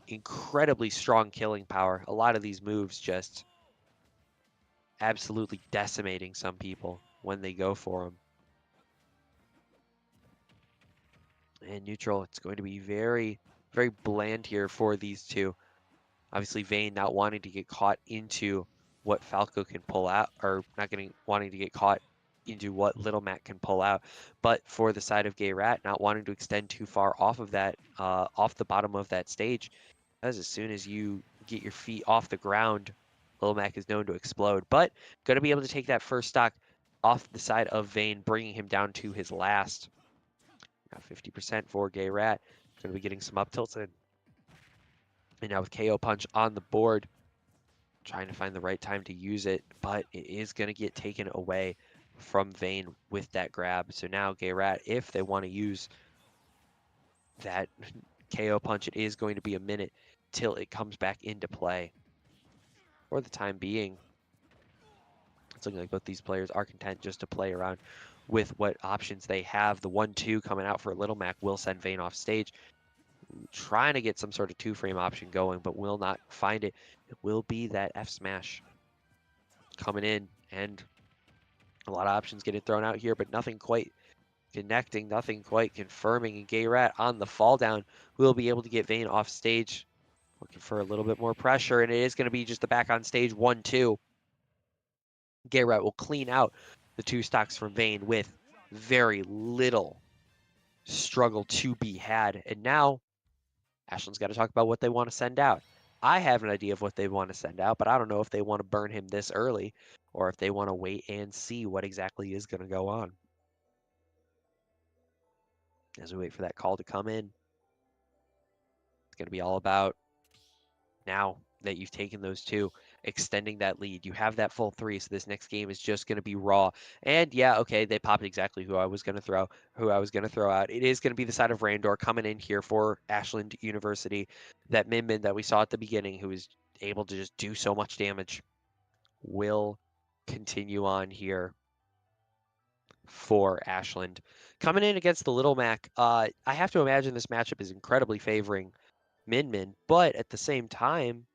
incredibly strong killing power. A lot of these moves just absolutely decimating some people when they go for them. And neutral, it's going to be very, very bland here for these two. Obviously, Vayne not wanting to get caught into what Falco can pull out, or not wanting to get caught into what Little Mac can pull out. But for the side of Gay Rat, not wanting to extend too far off of that, off the bottom of that stage, because as soon as you get your feet off the ground, Little Mac is known to explode. But going to be able to take that first stock off the side of Vayne, bringing him down to his last. Now 50% for Gay Rat. Going to be getting some up tilts in. And now with KO Punch on the board, trying to find the right time to use it, but it is going to get taken away from Vayne with that grab. So now Gay Rat, if they want to use that KO Punch, it is going to be a minute till it comes back into play. For the time being, it's looking like both these players are content just to play around with what options they have. The 1-2 coming out for Little Mac will send Vayne off stage. Trying to get some sort of 2-frame option going, but will not find it. It will be that F smash coming in, and a lot of options getting thrown out here, but nothing quite connecting, nothing quite confirming. And Gay Rat on the fall down will be able to get Vayne off stage. Looking for a little bit more pressure, and it is going to be just the back on stage 1-2. Gay Rat will clean out the 2 stocks from Vayne with very little struggle to be had. And now Ashland's got to talk about what they want to send out. I have an idea of what they want to send out, but I don't know if they want to burn him this early or if they want to wait and see what exactly is going to go on. As we wait for that call to come in, it's going to be all about, now that you've taken those 2, extending that lead. You have that full 3, so this next game is just going to be raw. And yeah, okay, they popped exactly who I was going to throw out. It is going to be the side of Randor coming in here for Ashland University. That Min Min that we saw at the beginning, who is able to just do so much damage, will continue on here for Ashland. Coming in against the Little Mac, I have to imagine this matchup is incredibly favoring Min Min, but at the same time,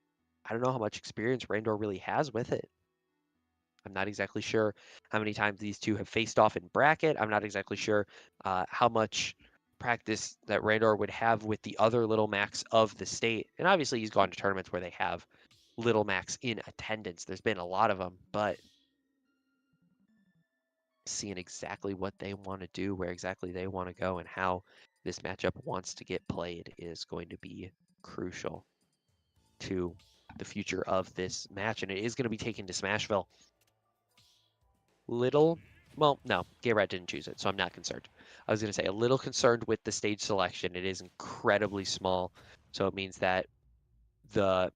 I don't know how much experience Randor really has with it. I'm not exactly sure how many times these two have faced off in bracket. I'm not exactly sure how much practice that Randor would have with the other Little Macs of the state. And obviously he's gone to tournaments where they have Little Macs in attendance. There's been a lot of them, but seeing exactly what they want to do, where exactly they want to go, and how this matchup wants to get played is going to be crucial to the future of this match, and it is going to be taken to Smashville. Well, no, Gay Rat didn't choose it, so I'm not concerned. I was going to say a little concerned with the stage selection. It is incredibly small, so it means that the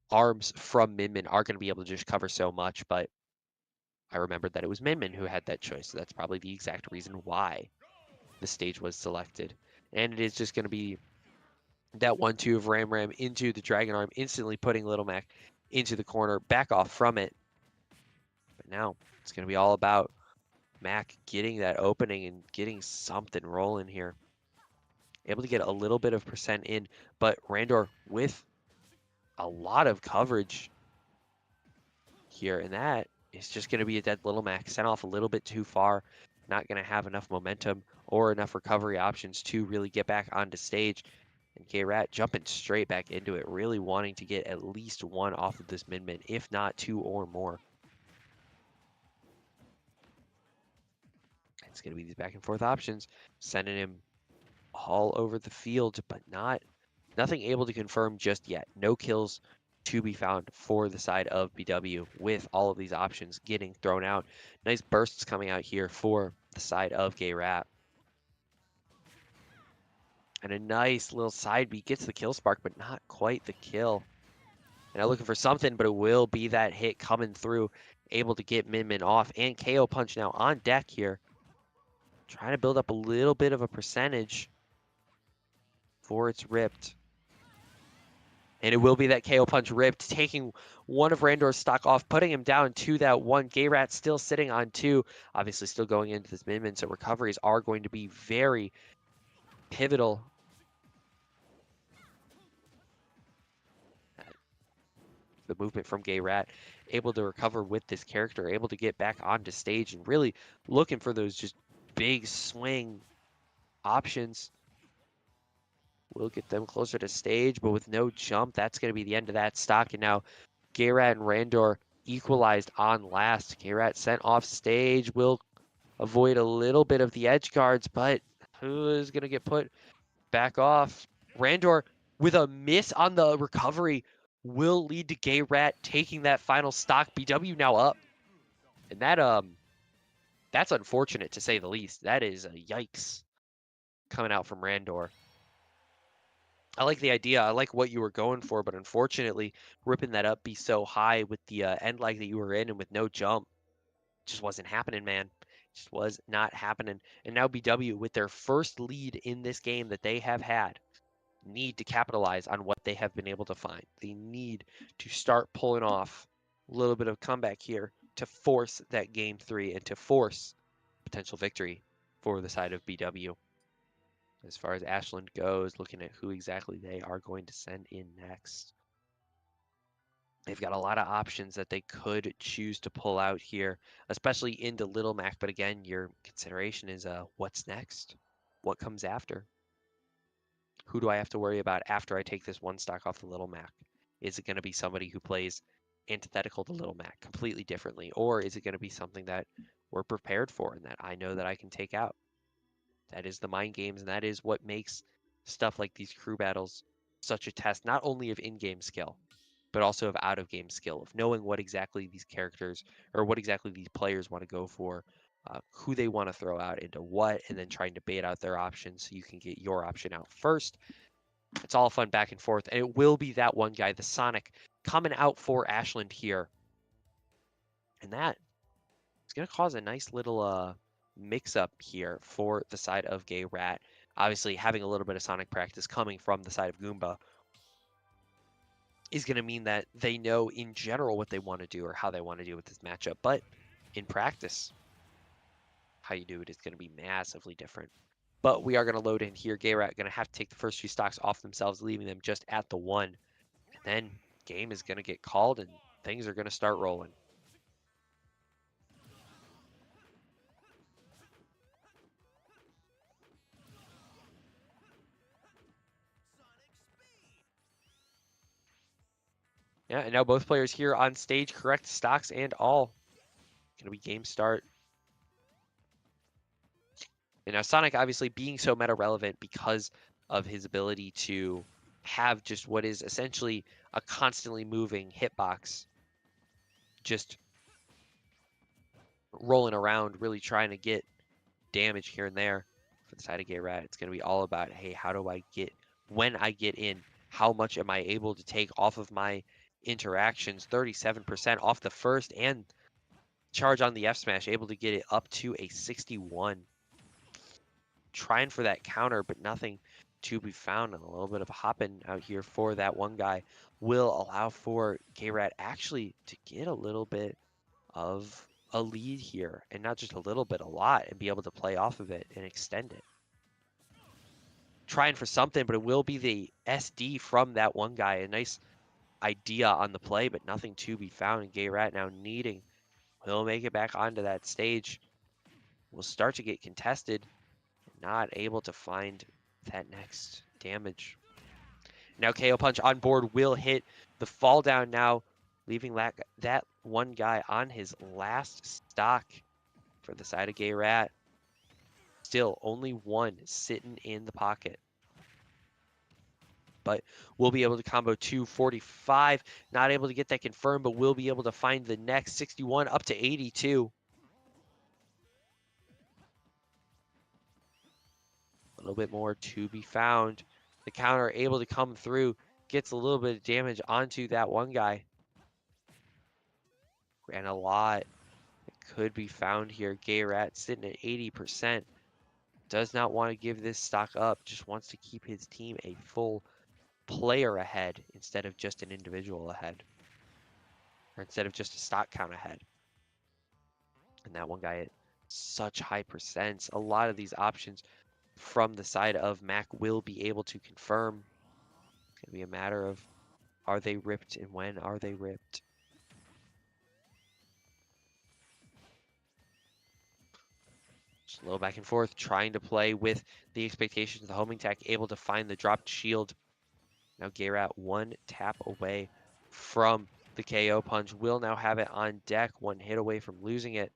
arms from Min Min are going to be able to just cover so much, but I remembered that it was Min Min who had that choice, so that's probably the exact reason why the stage was selected. And it is just going to be that 1-2 of Ram Ram into the Dragon Arm, instantly putting Little Mac into the corner, back off from it. But now it's going to be all about Mac getting that opening and getting something rolling here. Able to get a little bit of percent in, but Randor with a lot of coverage here, and that is just going to be a dead Little Mac, sent off a little bit too far, not going to have enough momentum or enough recovery options to really get back onto stage. And K-Rat jumping straight back into it, really wanting to get at least 1 off of this Min Min, if not 2 or more. It's going to be these back and forth options, sending him all over the field, but nothing able to confirm just yet. No kills to be found for the side of BW with all of these options getting thrown out. Nice bursts coming out here for the side of Gay Rat. And a nice little side beat gets the kill spark, but not quite the kill. And I'm looking for something, but it will be that hit coming through, able to get Min Min off. And KO Punch now on deck here. Trying to build up a little bit of a percentage before it's ripped. And it will be that KO punch ripped, taking one of Randor's stock off, putting him down to that one. Gayrat still sitting on 2, obviously still going into this min-min, so recoveries are going to be very pivotal. The movement from Gayrat, able to recover with this character, able to get back onto stage and really looking for those just big swing options. Will get them closer to stage, but with no jump, that's going to be the end of that stock. And now Gayrat and Randor equalized on last. Gayrat sent off stage, will avoid a little bit of the edge guards, but who is going to get put back off? Randor with a miss on the recovery will lead to Gayrat taking that final stock. BW now up. And that's unfortunate to say the least. That is a yikes coming out from Randor. I like the idea. I like what you were going for, but unfortunately, ripping that up be so high with the end lag that you were in and with no jump, just wasn't happening, man. Just was not happening. And now BW, with their first lead in this game that they have had, need to capitalize on what they have been able to find. They need to start pulling off a little bit of comeback here to force that game 3 and to force potential victory for the side of BW. As far as Ashland goes, looking at who exactly they are going to send in next. They've got a lot of options that they could choose to pull out here, especially into Little Mac. But again, your consideration is what's next? What comes after? Who do I have to worry about after I take this one stock off the Little Mac? Is it going to be somebody who plays antithetical to Little Mac completely differently? Or is it going to be something that we're prepared for and that I know that I can take out? That is the mind games, and that is what makes stuff like these crew battles such a test, not only of in-game skill, but also of out-of-game skill, of knowing what exactly these characters or what exactly these players want to go for, who they want to throw out into what, and then trying to bait out their options so you can get your option out first. It's all fun back and forth, and it will be that one guy, the Sonic, coming out for Ashland here. And that is going to cause a nice little mix-up here for the side of Gayrat. Obviously, having a little bit of Sonic practice coming from the side of Goomba is going to mean that they know in general what they want to do or how they want to do with this matchup. But in practice, how you do it is going to be massively different. But we are going to load in here. Gayrat going to have to take the first 2 stocks off themselves, leaving them just at the 1. And then game is going to get called and things are going to start rolling. Yeah, and now both players here on stage, correct stocks and all. Going to be game start. And now Sonic obviously being so meta relevant because of his ability to have just what is essentially a constantly moving hitbox, just rolling around, really trying to get damage here and there. For the side of Gayrat, it's going to be all about, hey, how do I get, when I get in, how much am I able to take off of my interactions? 37% off the first and charge on the F smash, able to get it up to a 61. Trying for that counter, but nothing to be found. And a little bit of a hopping out here for that one guy will allow for Gayrat actually to get a little bit of a lead here, and not just a little bit, a lot, and be able to play off of it and extend it. Trying for something, but it will be the SD from that one guy. A nice idea on the play, but nothing to be found. And Gayrat now needing, will make it back onto that stage. Will start to get contested. Not able to find that next damage. Now KO punch on board will hit the fall down now, leaving that one guy on his last stock for the side of Gayrat. Still only one sitting in the pocket. But we'll be able to combo 245. Not able to get that confirmed, but we'll be able to find the next 61 up to 82. A little bit more to be found. The counter able to come through, gets a little bit of damage onto that one guy. And a lot that could be found here. Gayrat sitting at 80%. Does not want to give this stock up, just wants to keep his team a full player ahead instead of just an individual ahead, or instead of just a stock count ahead. And that one guy at such high percents. A lot of these options from the side of Mac will be able to confirm. It's going to be a matter of, are they ripped and when are they ripped? Slow back and forth, trying to play with the expectations of the homing tech, able to find the dropped shield. Now Gayrat one tap away from the KO punch, will now have it on deck, one hit away from losing it.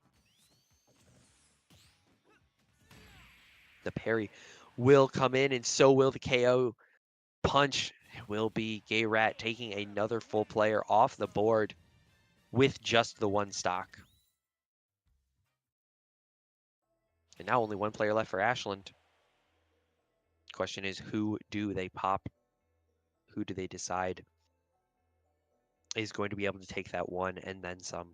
The parry will come in, and so will the KO punch. It will be Gayrat taking another full player off the board with just the one stock. And now only one player left for Ashland. Question is, who do they pop? Who do they decide is going to be able to take that one and then some?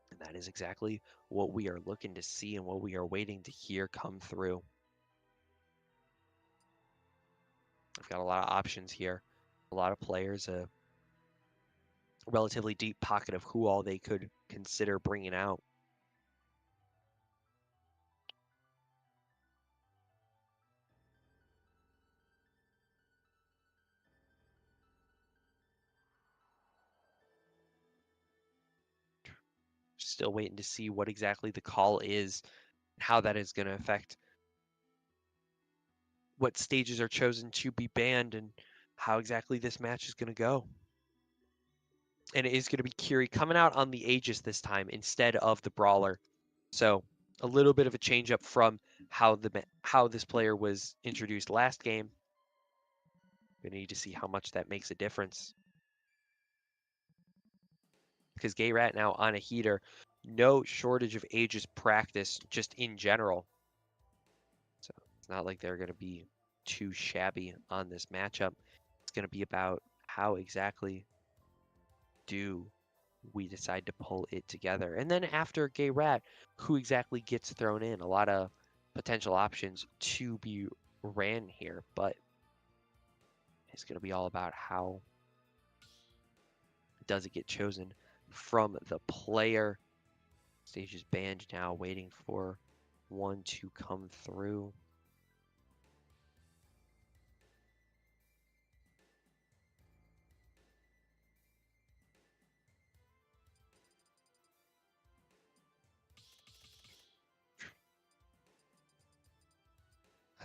And that is exactly what we are looking to see and what we are waiting to hear come through. I've got a lot of options here, a lot of players, a relatively deep pocket of who all they could consider bringing out. Still waiting to see what exactly the call is, how that is going to affect what stages are chosen to be banned and how exactly this match is going to go. And it is going to be Curie coming out on the Aegis this time instead of the Brawler. So a little bit of a change up from how this player was introduced last game. We need to see how much that makes a difference. Because Gayrat now on a heater, no shortage of Aegis practice just in general. So it's not like they're going to be too shabby on this matchup. It's going to be about how exactly do we decide to pull it together. And then after Gayrat, who exactly gets thrown in? A lot of potential options to be ran here, but it's going to be all about how does it get chosen from the player. Stage is banned now, waiting for one to come through.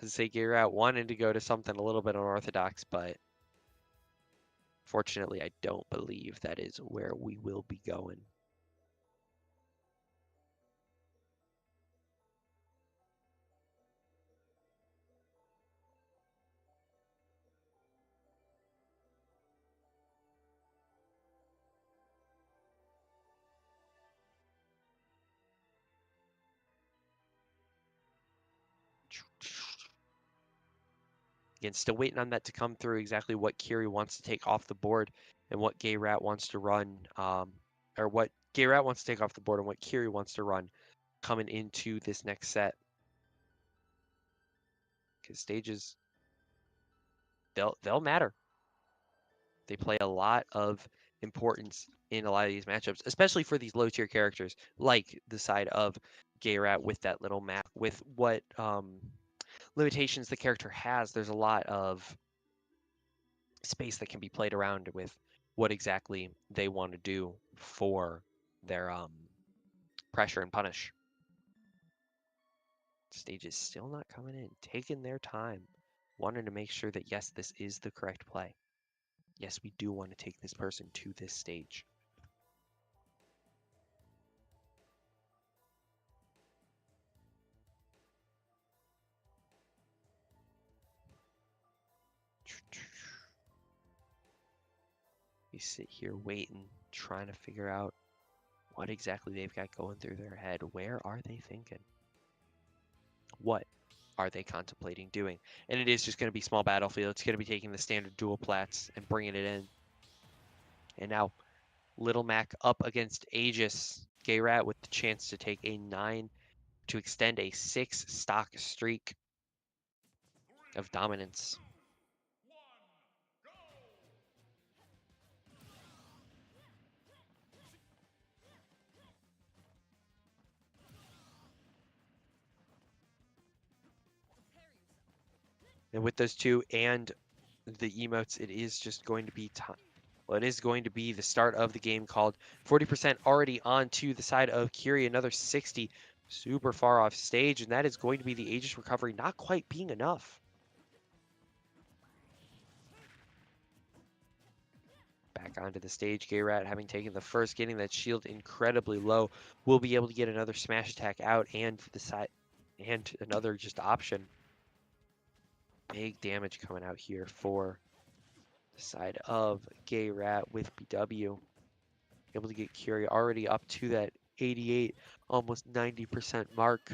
I'd say Gayrat wanted to go to something a little bit unorthodox, but fortunately, I don't believe that is where we will be going. Again, still waiting on that to come through, exactly what Curie wants to take off the board and what Gayrat wants to run, or what Gayrat wants to take off the board and what Curie wants to run coming into this next set. Because stages, they'll matter. They play a lot of importance in a lot of these matchups, especially for these low tier characters, like the side of Gayrat with that little map, with what limitations the character has. There's a lot of space that can be played around with what exactly they want to do for their pressure and punish. Stage is still not coming in, taking their time, wanting to make sure that yes, this is the correct play. Yes, we do want to take this person to this stage. We sit here waiting, trying to figure out what exactly they've got going through their head. Where are they thinking? What are they contemplating doing? And it is just going to be small battlefield. It's going to be taking the standard dual plats and bringing it in. And now Little Mac up against Aegis. Gayrat with the chance to take a 9 to extend a 6-stock streak of dominance. And with those two and the emotes, it is just going to be time. Well, it is going to be the start of the game called 40% already on to the side of Curie, another 60 super far off stage, and that is going to be the Aegis recovery not quite being enough. Back onto the stage, Gayrat having taken the first, getting that shield incredibly low, will be able to get another smash attack out and the side and another just option. Big damage coming out here for the side of Gayrat with BW. Able to get Curie already up to that 88, almost 90% mark.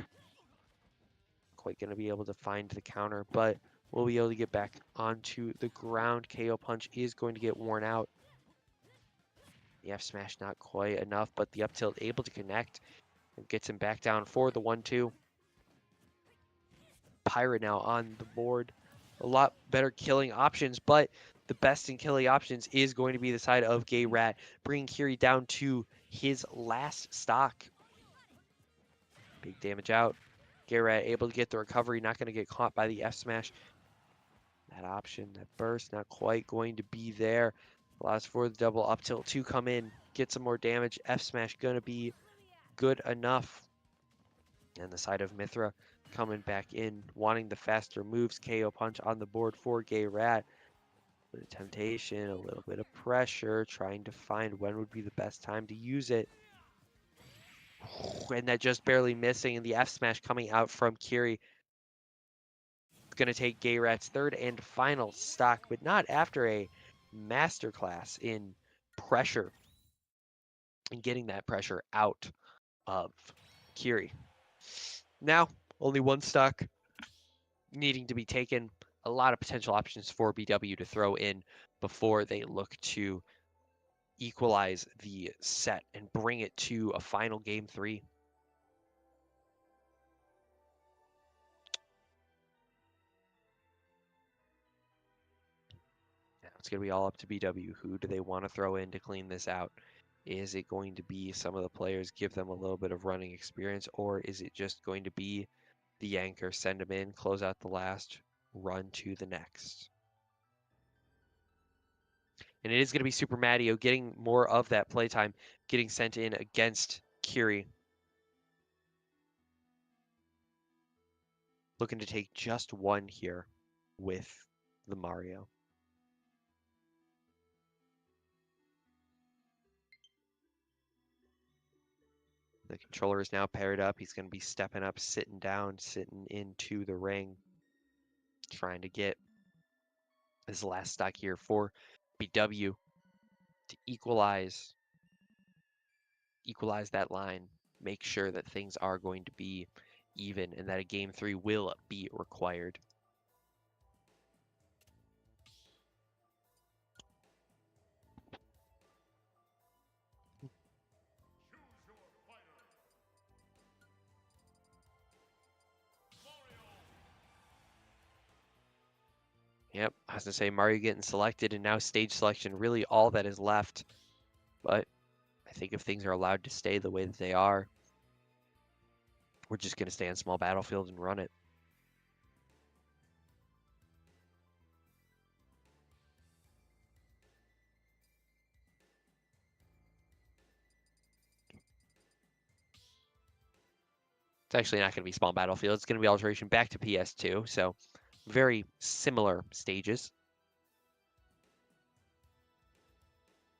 Quite going to be able to find the counter, but we'll be able to get back onto the ground. KO punch is going to get worn out. The F smash not quite enough, but the up tilt able to connect and gets him back down for the 1-2. Pirate now on the board. A lot better killing options, but the best in killing options is going to be the side of Gayrat, bringing Curie down to his last stock. Big damage out. Gayrat able to get the recovery, not going to get caught by the F smash. That option, that burst, not quite going to be there. Allows for the double up tilt to come in, get some more damage. F smash going to be good enough. And the side of Mithra coming back in, wanting the faster moves. KO punch on the board for Gayrat. A bit of temptation, a little bit of pressure, trying to find when would be the best time to use it. And that just barely missing, and the F smash coming out from Curie. Going to take Gayrat's third and final stock, but not after a masterclass in pressure and getting that pressure out of Curie. Now, only one stock needing to be taken. A lot of potential options for BW to throw in before they look to equalize the set and bring it to a final game 3. Now it's going to be all up to BW. Who do they want to throw in to clean this out? Is it going to be some of the players, give them a little bit of running experience, or is it just going to be the anchor, send them in, close out the last, run to the next? And it is going to be Super Matteo getting more of that playtime, getting sent in against Curie. Looking to take just one here with the Mario. The controller is now paired up. He's going to be stepping up, sitting down, sitting into the ring, trying to get his last stock here for BW to equalize that line, make sure that things are going to be even and that a game 3 will be required. Yep, I was going to say Mario getting selected, and now stage selection, really all that is left. But I think if things are allowed to stay the way that they are, we're just going to stay on small battlefield and run it. It's actually not going to be small battlefield. It's going to be alteration back to PS2, so very similar stages.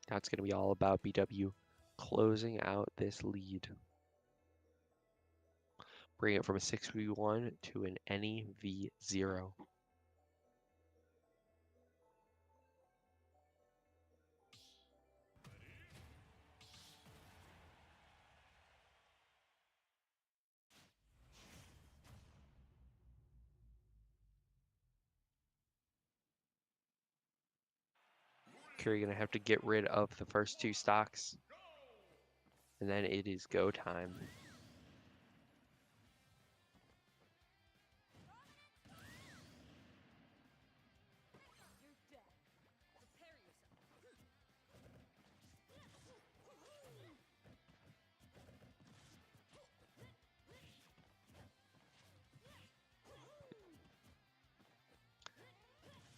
Now it's going to be all about BW closing out this lead. Bring it from a 6v1 to an NEV0. Curie going to have to get rid of the first 2 stocks. And then it is go time.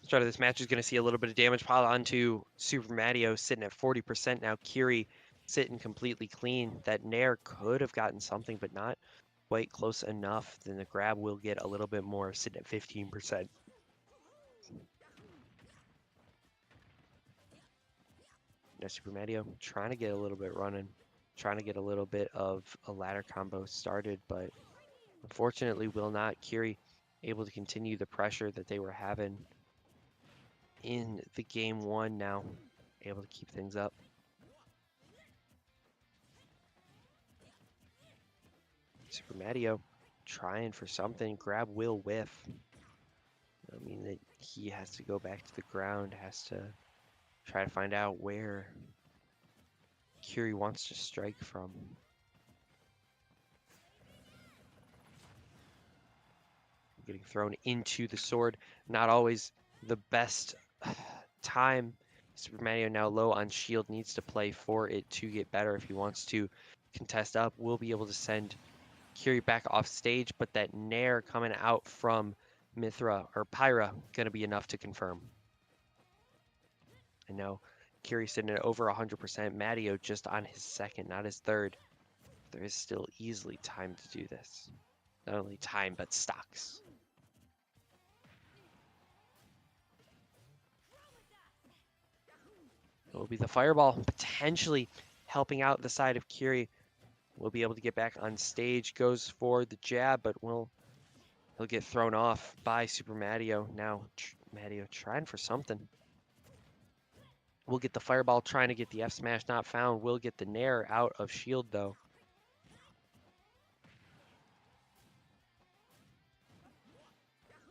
Start of this match is going to see a little bit of damage pile onto Super Mario, sitting at 40% now. Kiri sitting completely clean. That Nair could have gotten something, but not quite close enough. Then the grab will get a little bit more, sitting at 15%. Now Super Mario trying to get a little bit running, trying to get a little bit of a ladder combo started, but unfortunately will not. Kiri able to continue the pressure that they were having in the game one now, able to keep things up. Super Mario trying for something, grab will whiff. I mean that he has to go back to the ground, has to try to find out where Kiri wants to strike from. Getting thrown into the sword, not always the best time. Super Mario now low on shield, needs to play for it to get better if he wants to contest up. Will be able to send Kiri back off stage, but that Nair coming out from Mithra or Pyra gonna be enough to confirm. And now Kiri sitting at over 100%. Mario just on his second, not his third. There is still easily time to do this. Not only time, but stocks. It will be the fireball, potentially helping out the side of Kiri. Will be able to get back on stage, goes for the jab, but he'll get thrown off by Super Mario. Now Mario trying for something. We'll get the fireball, trying to get the F smash, not found. Will get the Nair out of shield though.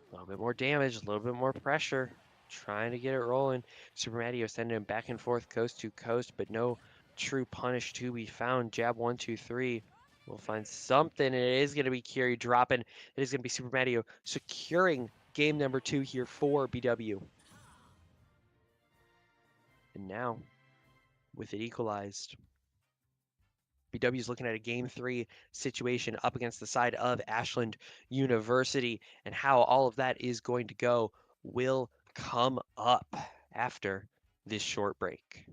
A little bit more damage, a little bit more pressure. Trying to get it rolling. Super Mario sending him back and forth, coast to coast, but no true punish to be found. Jab 1, 2, 3. We'll find something. It is going to be Kiri dropping. It is going to be Super Mario securing game number 2 here for BW. And now, with it equalized, BW is looking at a game 3 situation up against the side of Ashland University, and how all of that is going to go will come up after this short break.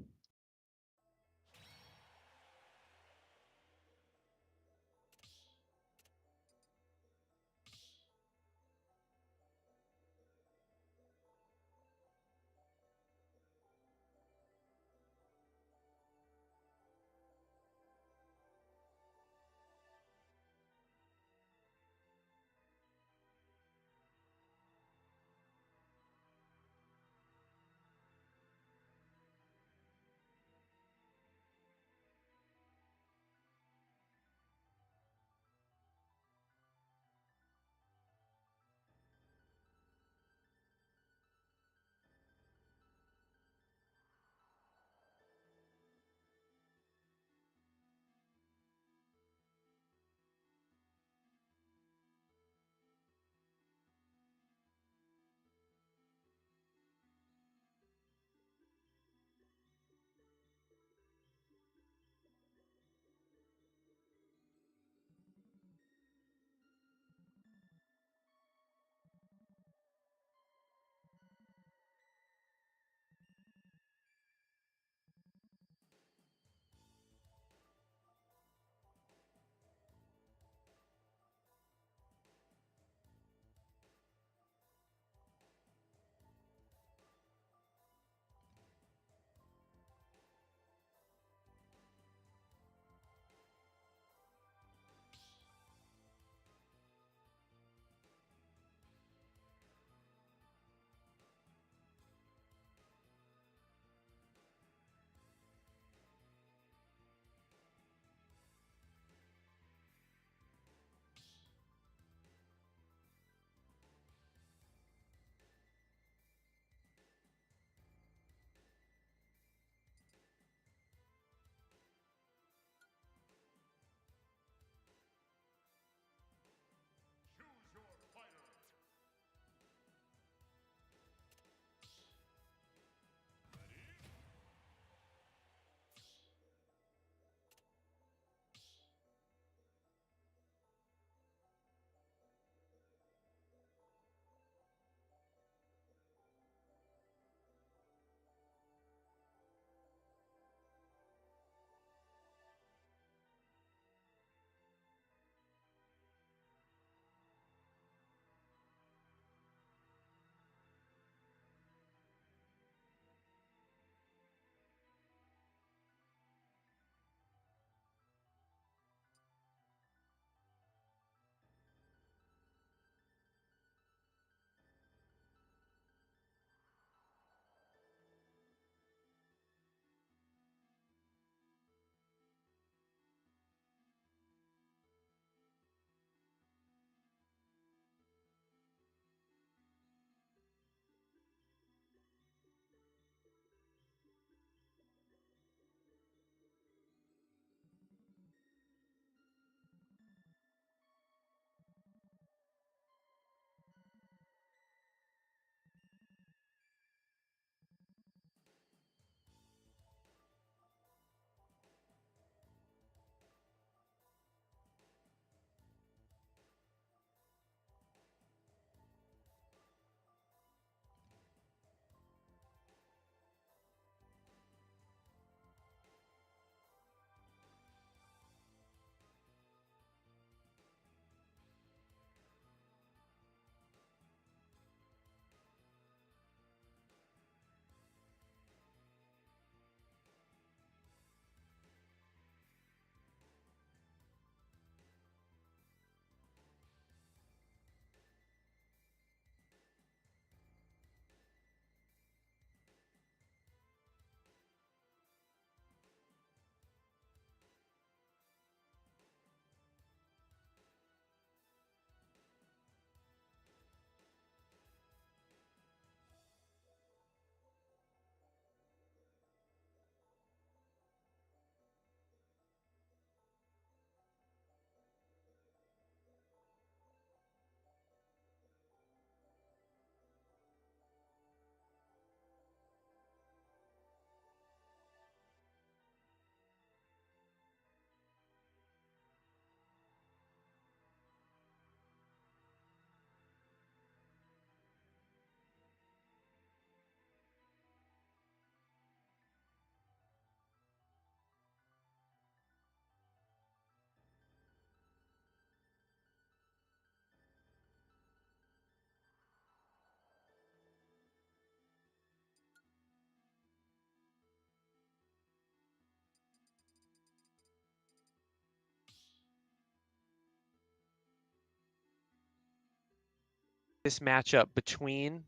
this matchup between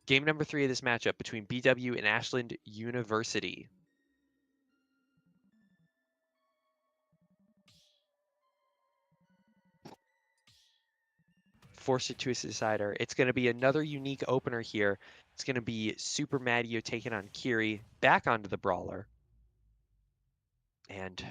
game number 3 of this matchup between BW and Ashland University. Force it to a decider. It's going to be another unique opener here. It's going to be Super Mario taking on Kiri back onto the brawler. And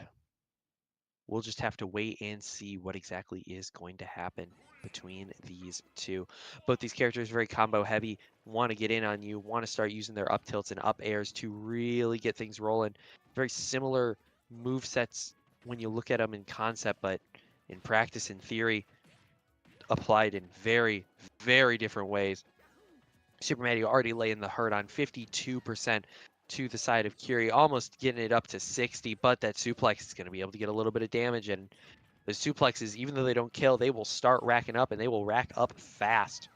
we'll just have to wait and see what exactly is going to happen between these two. Both these characters very combo heavy, want to get in on you, want to start using their up tilts and up airs to really get things rolling. Very similar move sets when you look at them in concept, but in practice, in theory, applied in very, very different ways. Super Mario already laying the hurt on 52% to the side of Kiri, almost getting it up to 60, but that suplex is going to be able to get a little bit of damage, and the suplexes, even though they don't kill, they will start racking up, and they will rack up fast.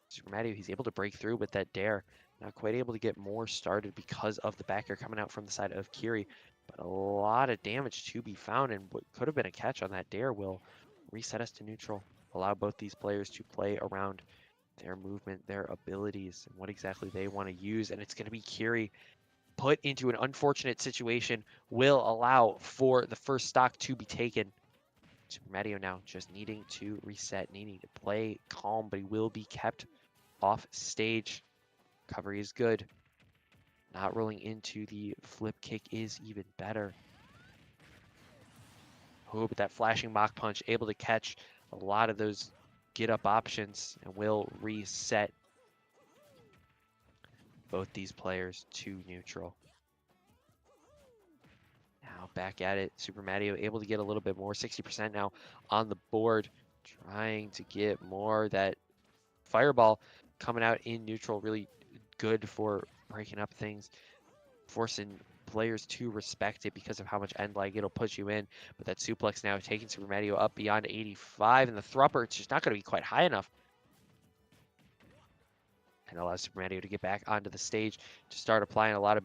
Super Mario, he's able to break through with that dare. Not quite able to get more started because of the back air coming out from the side of Kiri, but a lot of damage to be found, and what could have been a catch on that dare will reset us to neutral, allow both these players to play around their movement, their abilities, and what exactly they want to use. And it's going to be Kiri put into an unfortunate situation, will allow for the first stock to be taken. Super Mario now just needing to reset, needing to play calm, but he will be kept off stage. Recovery is good. Not rolling into the flip kick is even better. Oh, but that flashing Mach Punch able to catch a lot of those get up options and will reset both these players to neutral. Now back at it, Super Mario able to get a little bit more, 60% now on the board, trying to get more. That fireball coming out in neutral, really good for breaking up things, forcing players to respect it because of how much end lag it'll put you in. But that suplex now taking Super Mario up beyond 85, and the thrupper, it's just not going to be quite high enough. And allows Super Mario to get back onto the stage to start applying a lot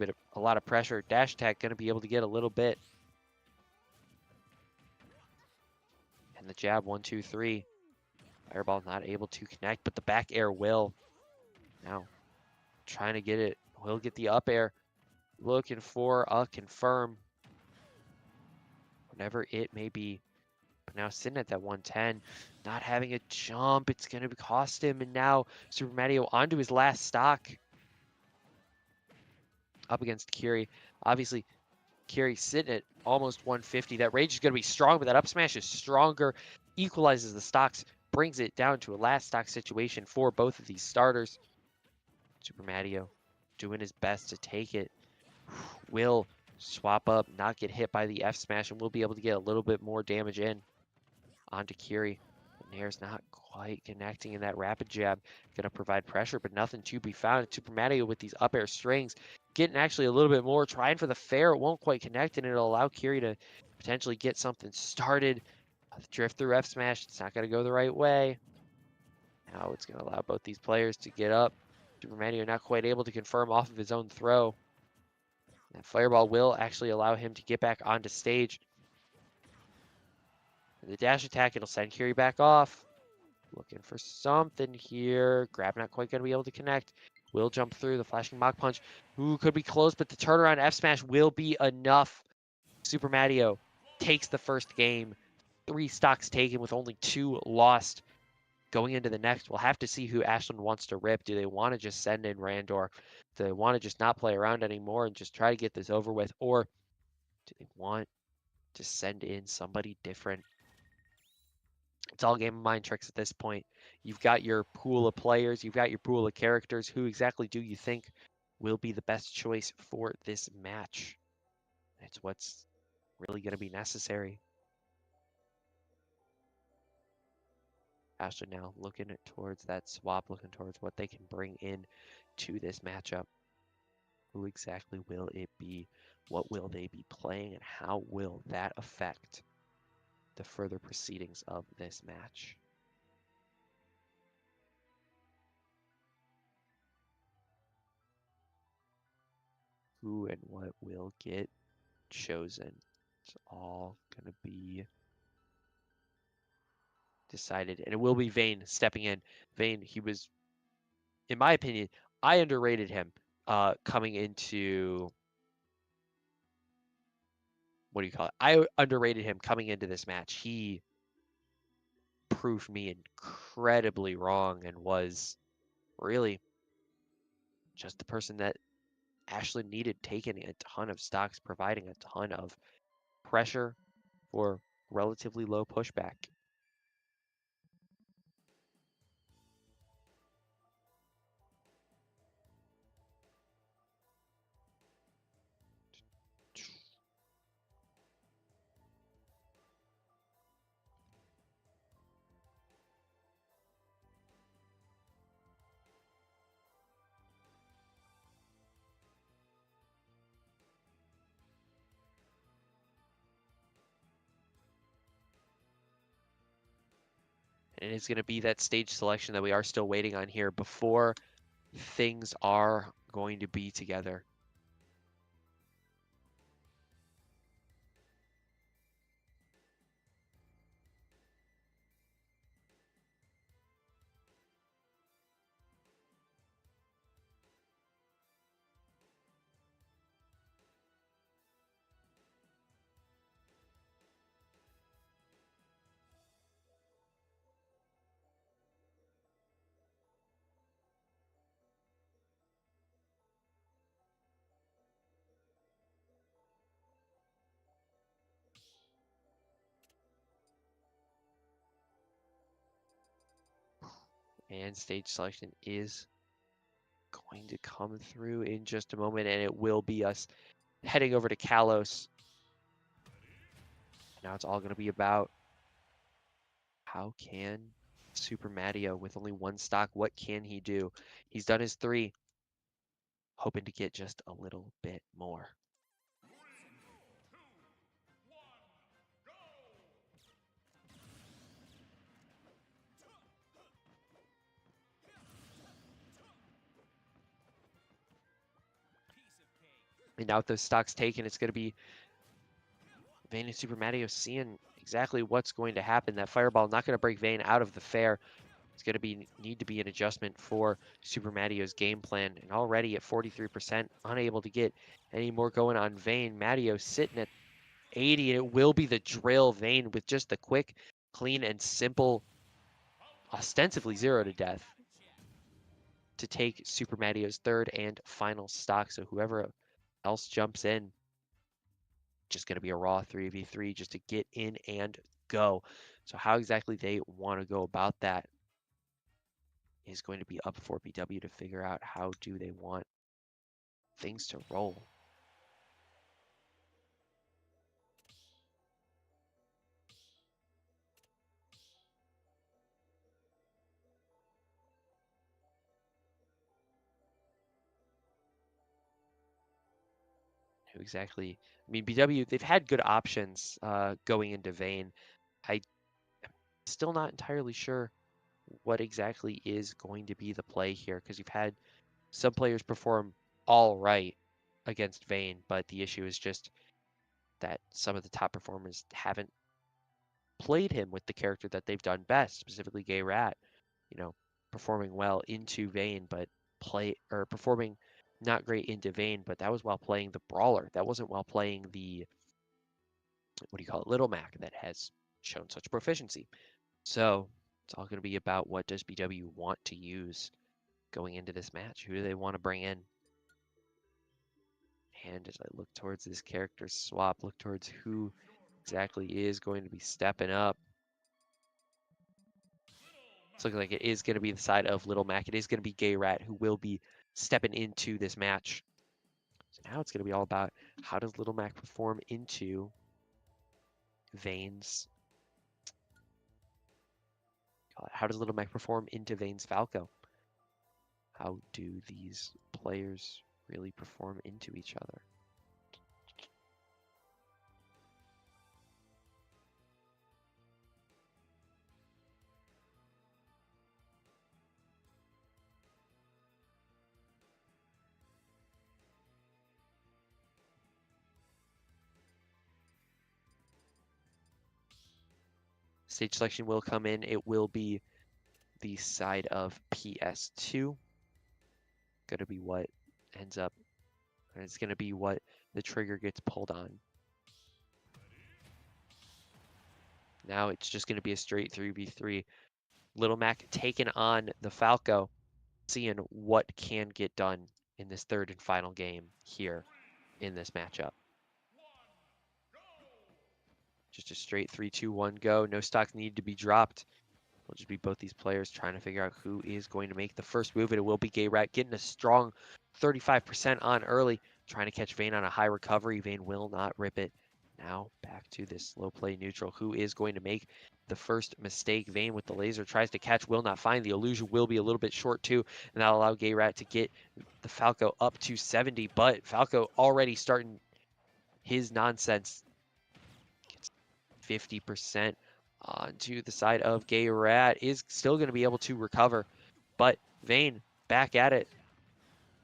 of pressure. Dash attack going to be able to get a little bit. And the jab, 1, 2, 3. Fireball not able to connect, but the back air will. Now trying to get it. Will get the up air. Looking for a confirm. Whatever it may be. But now sitting at that 110. Not having a jump. It's going to cost him. And now Super Mario onto his last stock. Up against Kiri. Obviously, Kiri sitting at almost 150. That rage is going to be strong, but that up smash is stronger. Equalizes the stocks. Brings it down to a last stock situation for both of these starters. Super Mario doing his best to take it. Will swap up, not get hit by the F smash, and we'll be able to get a little bit more damage in onto Kiri. Nair's not quite connecting in that rapid jab. Going to provide pressure, but nothing to be found. Super Mario with these up air strings, getting actually a little bit more, trying for the fair. It won't quite connect, and it'll allow Kiri to potentially get something started. Drift through F smash, it's not going to go the right way. Now it's going to allow both these players to get up. Super Mario not quite able to confirm off of his own throw. That fireball will actually allow him to get back onto stage. The dash attack, it'll send Kiri back off. Looking for something here. Grab not quite going to be able to connect. Will jump through the flashing Mach Punch. Ooh, could be close, but the turnaround F smash will be enough. Super Mario takes the first game. 3 stocks taken with only 2 lost. Going into the next, we'll have to see who Ashland wants to rip. Do they want to just send in Randor? Do they want to just not play around anymore and just try to get this over with? Or do they want to send in somebody different? It's all game of mind tricks at this point. You've got your pool of players. You've got your pool of characters. Who exactly do you think will be the best choice for this match? It's what's really going to be necessary. Ashland now looking towards that swap, looking towards what they can bring in to this matchup. Who exactly will it be? What will they be playing? And how will that affect the further proceedings of this match? Who and what will get chosen? It's all going to be decided, and it will be Vayne stepping in. Vayne, he was, in my opinion, I underrated him coming into, what do you call it? I underrated him coming into this match. He proved me incredibly wrong and was really just the person that Ashland needed, taking a ton of stocks, providing a ton of pressure for relatively low pushback. And it's going to be that stage selection that we are still waiting on here before things are going to be together. And stage selection is going to come through in just a moment, and it will be us heading over to Kalos. Now it's all going to be about how can Super Mario, with only one stock, what can he do? He's done his 3, hoping to get just a little bit more. 3, 2, 1, go! Piece of cake. And now with those stocks taken, it's going to be Vayne and Super Mario seeing exactly what's going to happen. That fireball not going to break Vayne out of the fair. It's going to need to be an adjustment for Super Mario's game plan. And already at 43%, unable to get any more going on Vayne. Mario sitting at 80, and it will be the drill. Vayne with just the quick, clean, and simple, ostensibly 0 to death, to take Super Mario's 3rd and final stock. So whoever else jumps in, just going to be a raw 3v3 just to get in and go. So how exactly they want to go about that is going to be up for BW to figure out how do they want things to roll. Who exactly? I mean, BW, they've had good options going into Vayne. I'm still not entirely sure what exactly is going to be the play here, because you've had some players perform all right against Vayne, but the issue is just that some of the top performers haven't played him with the character that they've done best, specifically Gay Rat, performing well into Vayne, but performing not great into Vayne, but that was while playing the Brawler. That wasn't while playing the, what do you call it, Little Mac, that has shown such proficiency. So it's all going to be about what does BW want to use going into this match. Who do they want to bring in? And as I look towards this character swap, look towards who exactly is going to be stepping up. It's looking like it is going to be the side of Little Mac. It is going to be Gay Rat who will be stepping into this match. So now it's going to be all about how does Little Mac perform into Vayne's. How does Little Mac perform into Vayne's Falco? How do these players really perform into each other? Stage selection will come in. It will be the side of PS2. Going to be what ends up, and it's going to be what the trigger gets pulled on. Now it's just going to be a straight 3v3. Little Mac taking on the Falco, seeing what can get done in this third and final game here in this matchup. Just a straight 3-2-1 go. No stock need to be dropped. It'll just be both these players trying to figure out who is going to make the first move, and it will be Gay Rat getting a strong 35% on early, trying to catch Vayne on a high recovery. Vayne will not rip it. Now back to this slow play neutral. Who is going to make the first mistake? Vayne with the laser tries to catch, will not find. The illusion will be a little bit short too, and that'll allow Gay Rat to get the Falco up to 70, but Falco already starting his nonsense. Gets 50% onto the side of Gay Rat, is still going to be able to recover, but Vayne back at it.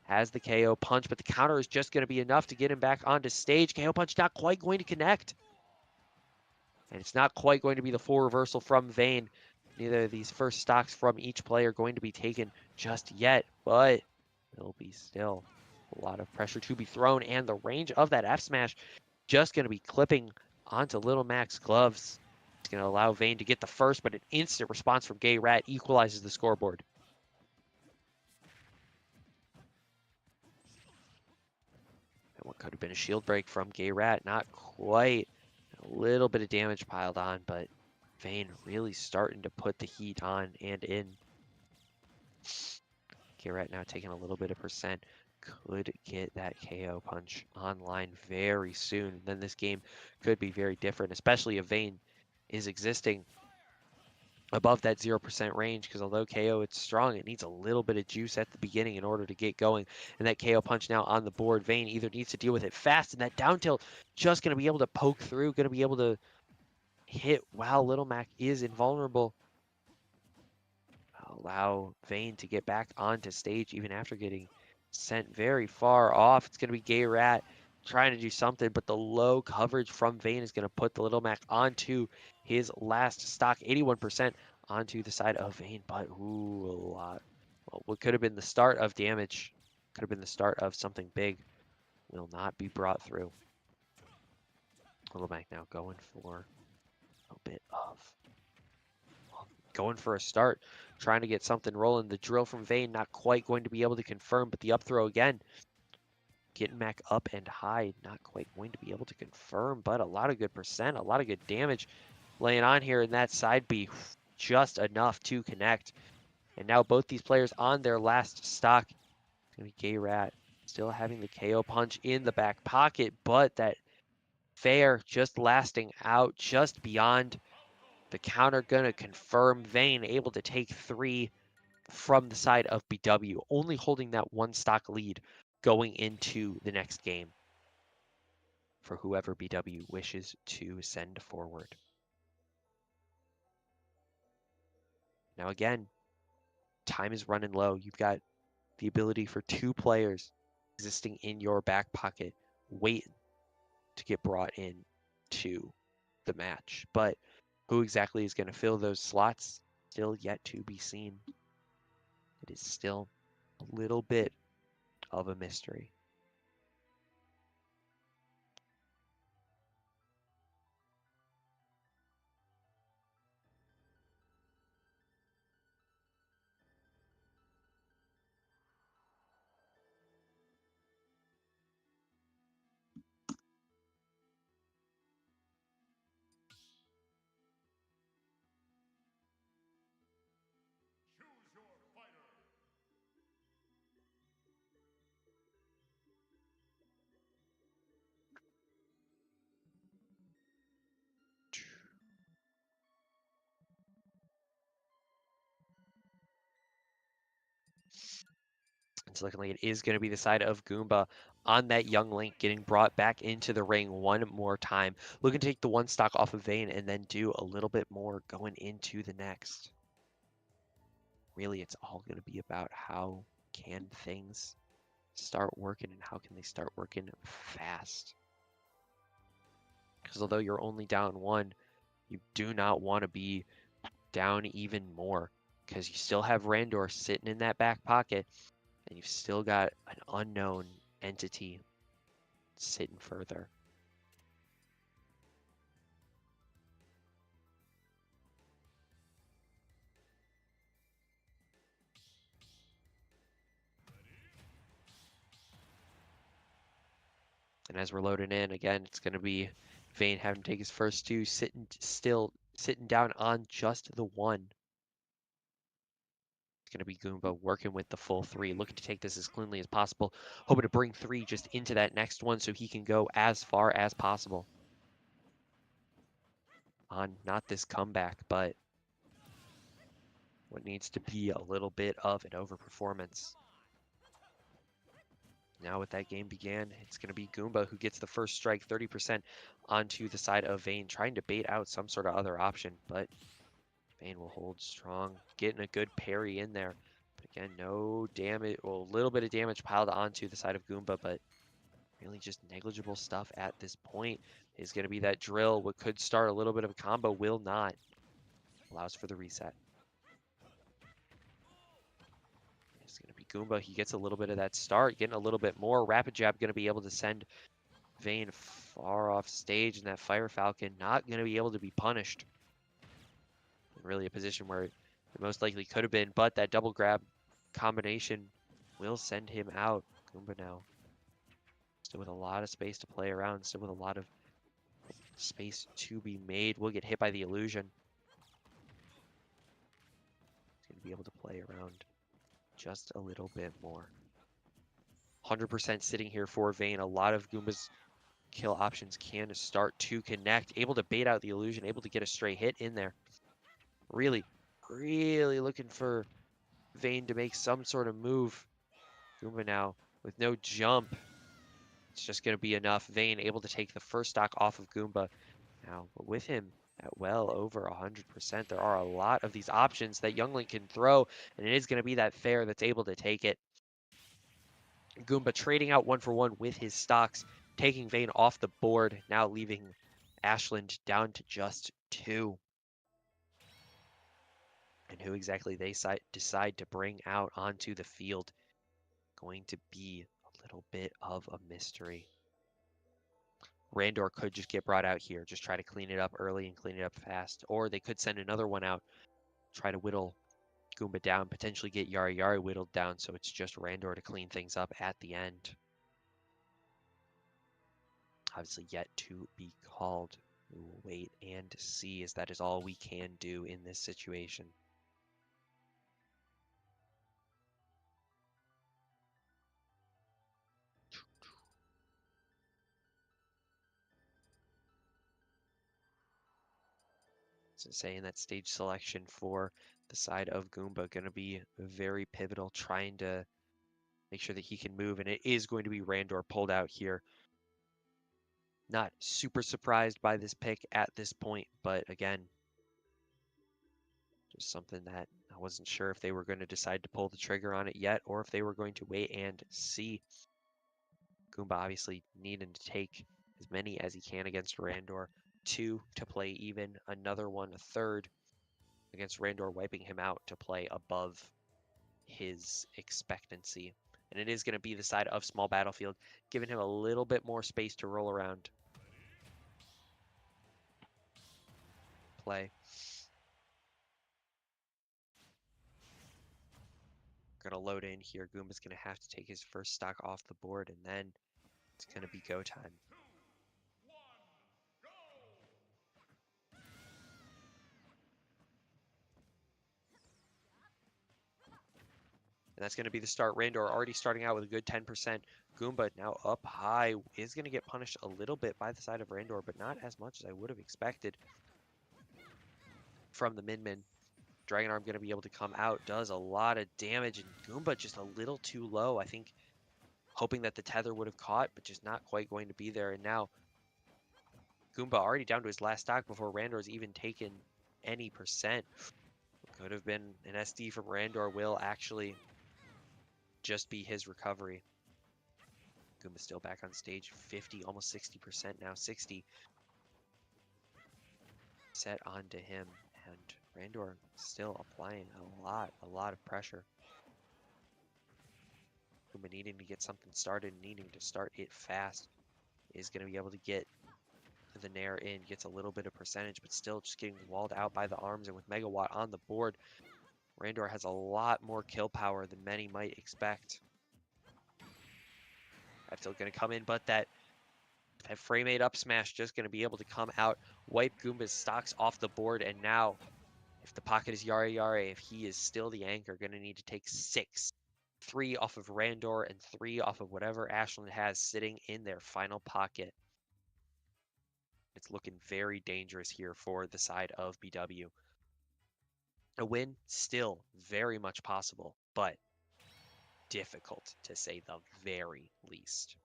Has the KO punch, but the counter is just going to be enough to get him back onto stage. KO punch not quite going to connect. And it's not quite going to be the full reversal from Vayne. Neither of these first stocks from each player going to be taken just yet, but it'll be still a lot of pressure to be thrown, and the range of that F smash just going to be clipping onto Little Mac's gloves. It's going to allow Vayne to get the first, but an instant response from Gay Rat equalizes the scoreboard. And what could have been a shield break from Gay Rat, not quite. A little bit of damage piled on, but Vayne really starting to put the heat on and in. Gay Rat now taking a little bit of percent. Could get that KO punch online very soon. Then this game could be very different, especially if Vayne is existing above that 0% range, because although KO it's strong, it needs a little bit of juice at the beginning in order to get going. And that KO punch now on the board. Vayne either needs to deal with it fast, and that down tilt just going to be able to poke through, going to be able to hit while Little Mac is invulnerable. Allow Vayne to get back onto stage even after getting sent very far off. It's going to be Gay Rat trying to do something, but the low coverage from Vayne is going to put the Little Mac onto his last stock, 81% onto the side of Vayne, but ooh, a lot. Well, what could have been the start of damage, could have been the start of something big, will not be brought through. Little Mac now going for a bit of, going for a start, trying to get something rolling. The drill from Vayne not quite going to be able to confirm, but the up throw again, getting Mac up and high, not quite going to be able to confirm, but a lot of good percent, a lot of good damage laying on here in that side B, just enough to connect. And now both these players on their last stock. It's going to be Gay Rat still having the KO punch in the back pocket, but that fair just lasting out just beyond. The counter going to confirm. Vayne able to take 3 from the side of BW, only holding that 1 stock lead going into the next game for whoever BW wishes to send forward. Now again, time is running low. You've got the ability for 2 players existing in your back pocket, waiting to get brought in to the match. But who exactly is going to fill those slots? Still yet to be seen. It is still a little bit of a mystery. Choose your fighter. It's looking like it is going to be the side of Goomba on that young Link getting brought back into the ring one more time. Looking to take the 1 stock off of Vayne and then do a little bit more going into the next. Really, it's all going to be about how can things start working and how can they start working fast. Because although you're only down 1, You do not want to be down even more because you still have Randor sitting in that back pocket and you've still got an unknown entity sitting further. And as we're loading in, again, it's going to be Vayne having to take his first two, sitting down on just the one. It's going to be Goomba working with the full three, looking to take this as cleanly as possible, hoping to bring three just into that next one so he can go as far as possible on not this comeback, but what needs to be a little bit of an overperformance. Now with that game began, it's going to be Goomba who gets the first strike, 30% onto the side of Vayne, trying to bait out some sort of other option, but Vayne will hold strong, getting a good parry in there. But again, no damage, well, a little bit of damage piled onto the side of Goomba, but really just negligible stuff at this point. Is going to be that drill. What could start a little bit of a combo will not. Allows for the reset. It's going to be Goomba. He gets a little bit of that start, getting a little bit more. Rapid Jab going to be able to send Vayne far off stage, and that Fire Falcon not going to be able to be punished. Really a position where it most likely could have been, but that double grab combination will send him out. Goomba now still with a lot of space to play around, still with a lot of space to be made. Will get hit by the illusion. He's going to be able to play around just a little bit more. 100% sitting here for Vayne. A lot of Goomba's kill options can start to connect. Able to bait out the illusion, able to get a stray hit in there. Really, really looking for Vayne to make some sort of move. Goomba now with no jump. It's just going to be enough. Vayne able to take the first stock off of Goomba. Now, but with him at well over 100%, there are a lot of these options that Youngling can throw, and it is going to be that fair that's able to take it. Goomba trading out 1-for-1 with his stocks, taking Vayne off the board, now leaving Ashland down to just 2. And who exactly they decide to bring out onto the field, going to be a little bit of a mystery. Randor could just get brought out here, just try to clean it up early and clean it up fast. Or they could send another one out, try to whittle Goomba down, potentially get Yari Yari whittled down, so it's just Randor to clean things up at the end. Obviously yet to be called. We will wait and see, as that is all we can do in this situation. So saying that stage selection for the side of Goomba going to be very pivotal, trying to make sure that he can move, and it is going to be Randor pulled out here. Not super surprised by this pick at this point, but again, just something that I wasn't sure if they were going to decide to pull the trigger on it yet, or if they were going to wait and see. Goomba obviously needing to take as many as he can against Randor. 2 to play even, another one, a third against Randor, wiping him out to play above his expectancy. And it is going to be the side of Small Battlefield, giving him a little bit more space to roll around. Play. Going to load in here. Goomba's going to have to take his first stock off the board, and then it's going to be go time. And that's going to be the start. Randor already starting out with a good 10%. Goomba now up high is going to get punished a little bit by the side of Randor, but not as much as I would have expected from the Min-Min. Dragon Arm going to be able to come out, does a lot of damage, and Goomba just a little too low. I think hoping that the tether would have caught, but just not quite going to be there. And now Goomba already down to his last stock before Randor's even taken any percent. Could have been an SD from Randor, will actually just be his recovery. Goomba still back on stage, 50, almost 60% now, 60. set onto him, and Randor still applying a lot of pressure. Kuma needing to get something started, needing to start it fast, is going to be able to get the Nair in, gets a little bit of percentage, but still just getting walled out by the arms. And with Megawatt on the board, Randor has a lot more kill power than many might expect. That's still going to come in, but that frame 8 up smash just going to be able to come out, wipe Goomba's stocks off the board, and now if the pocket is Yari Yari, if he is still the anchor, going to need to take 6. 3 off of Randor and 3 off of whatever Ashland has sitting in their final pocket. It's looking very dangerous here for the side of BW. A win still very much possible, but difficult to say the very least.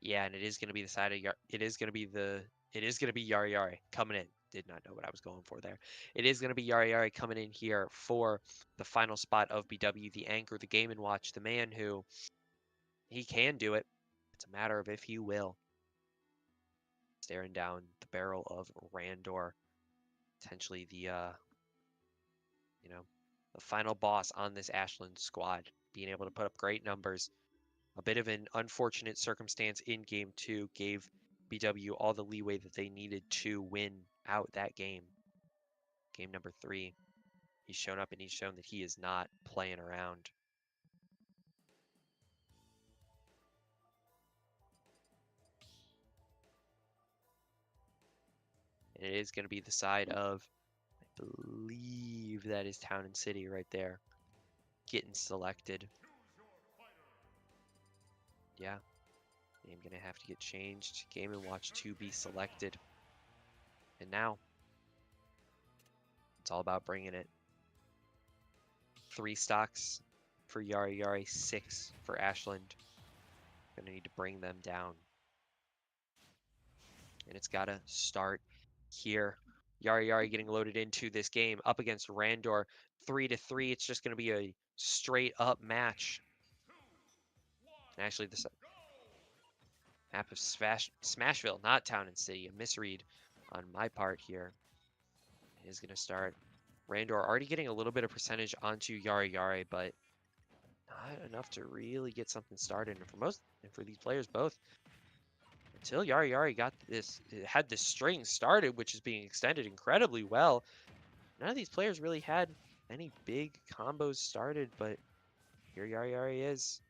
Yeah, and it is going to be the side of it is going to be Yari Yari coming in. Did not know what I was going for there. It is going to be Yari Yari coming in here for the final spot of BW, the anchor, the Game & Watch, the man who he can do it. It's a matter of if he will. Staring down the barrel of Randor, potentially the the final boss on this Ashland squad, being able to put up great numbers. A bit of an unfortunate circumstance in game 2 gave BW all the leeway that they needed to win out that game. Game number 3, he's shown up and he's shown that he is not playing around. And it is going to be the side of, I believe that is Town and City right there, getting selected. Yeah, I'm going to have to get changed. Game & Watch to be selected. And now, it's all about bringing it. 3 stocks for Yari Yari, 6 for Ashland. Gonna need to bring them down. And it's gotta start here. Yari Yari getting loaded into this game up against Randor. 3-3. It's just gonna be a straight up match. And actually, this map of Smashville, not Town and City. A misread on my part here. It is gonna start. Randor already getting a little bit of percentage onto Yari Yari, but not enough to really get something started. And for these players both, until Yari Yari had this string started, which is being extended incredibly well, none of these players really had any big combos started, but here Yari Yari is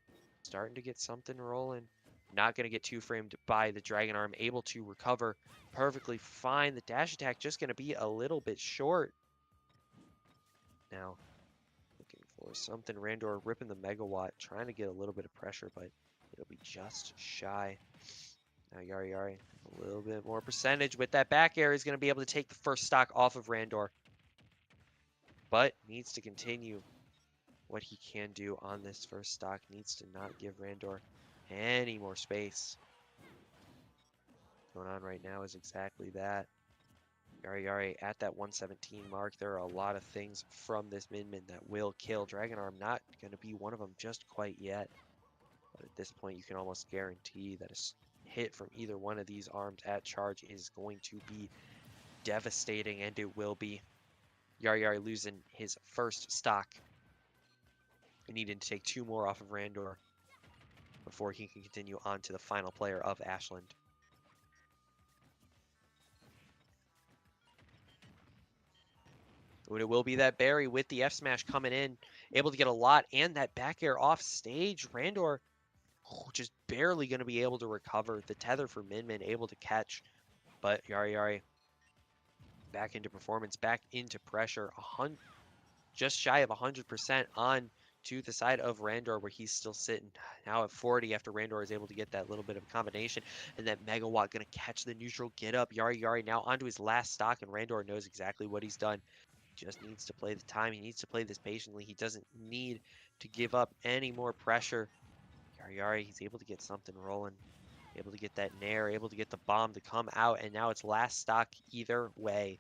starting to get something rolling. Not going to get 2-framed by the Dragon Arm, able to recover perfectly fine. The dash attack just going to be a little bit short. Now, looking for something. Randor ripping the Megawatt, trying to get a little bit of pressure, but it'll be just shy. Now Yari Yari, a little bit more percentage with that back air. He's going to be able to take the first stock off of Randor, but needs to continue what he can do on this first stock. Needs to not give Randor any more space. What's going on right now is exactly that. Yari Yari at that 117 mark. There are a lot of things from this Min-Min that will kill. Dragon Arm not going to be one of them just quite yet. But at this point, you can almost guarantee that a hit from either one of these arms at charge is going to be devastating, and it will be. Yari Yari losing his first stock. Needing to take 2 more off of Randor before he can continue on to the final player of Ashland. But it will be that Barry with the F smash coming in, able to get a lot, and that back air off stage. Randor just barely going to be able to recover. The tether for Min-Min able to catch, but Yari Yari back into performance, back into pressure. Just shy of 100% on to the side of Randor, where he's still sitting now at 40 after Randor is able to get that little bit of a combination. And that Megawatt going to catch the neutral get up. Yari Yari now onto his last stock, and Randor knows exactly what he's done. just needs to play the time. He needs to play this patiently. He doesn't need to give up any more pressure. Yari, he's able to get something rolling. Able to get that nair, able to get the bomb to come out, and now it's last stock either way.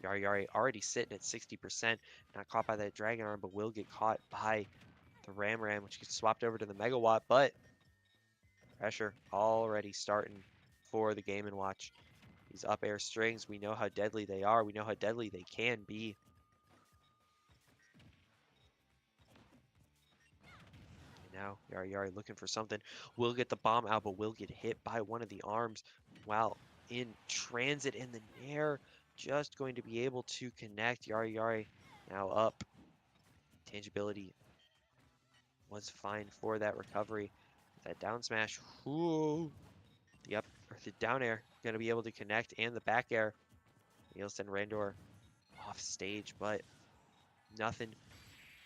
Yari already sitting at 60%, not caught by that Dragon Arm, but will get caught by the Ram, which gets swapped over to the Megawatt, but pressure already starting for the Game & Watch. These up air strings, we know how deadly they are. We know how deadly they can be. And now Yari looking for something. Will get the bomb out, but will get hit by one of the arms while in transit, in the nair. Just going to be able to connect. Yari now up. Tangibility was fine for that recovery. That down smash. Ooh. The down air going to be able to connect, and the back air. He'll send Randor off stage, but nothing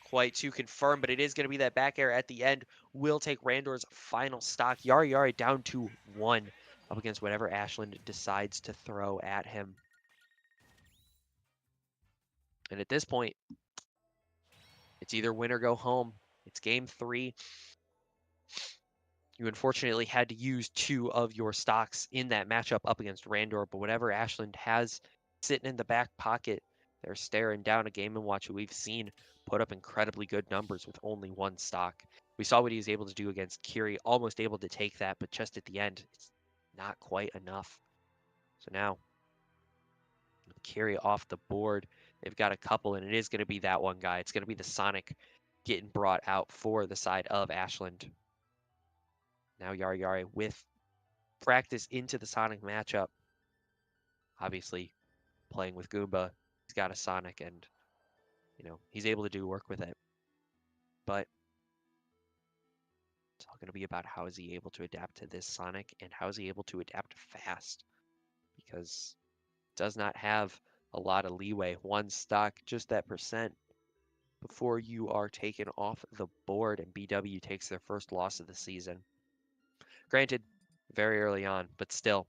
quite to confirm. But it is going to be that back air at the end. Will take Randor's final stock. Yari down to 1 up against whatever Ashland decides to throw at him. And at this point, it's either win or go home. It's game 3. You unfortunately had to use 2 of your stocks in that matchup up against Randor, but whatever Ashland has sitting in the back pocket, they're staring down a Game & Watch who we've seen put up incredibly good numbers with only 1 stock. We saw what he was able to do against Kiri, almost able to take that, but just at the end, it's not quite enough. So now, with Kiri off the board, they've got a couple, and it is going to be that one guy. It's going to be the Sonic getting brought out for the side of Ashland. Now Yari with practice into the Sonic matchup. Obviously, playing with Goomba, he's got a Sonic, and he's able to do work with it. But it's all going to be about how is he able to adapt to this Sonic, and how is he able to adapt fast, because it does not have a lot of leeway. 1 stock, just that percent, before you are taken off the board, and BW takes their first loss of the season. Granted, very early on, but still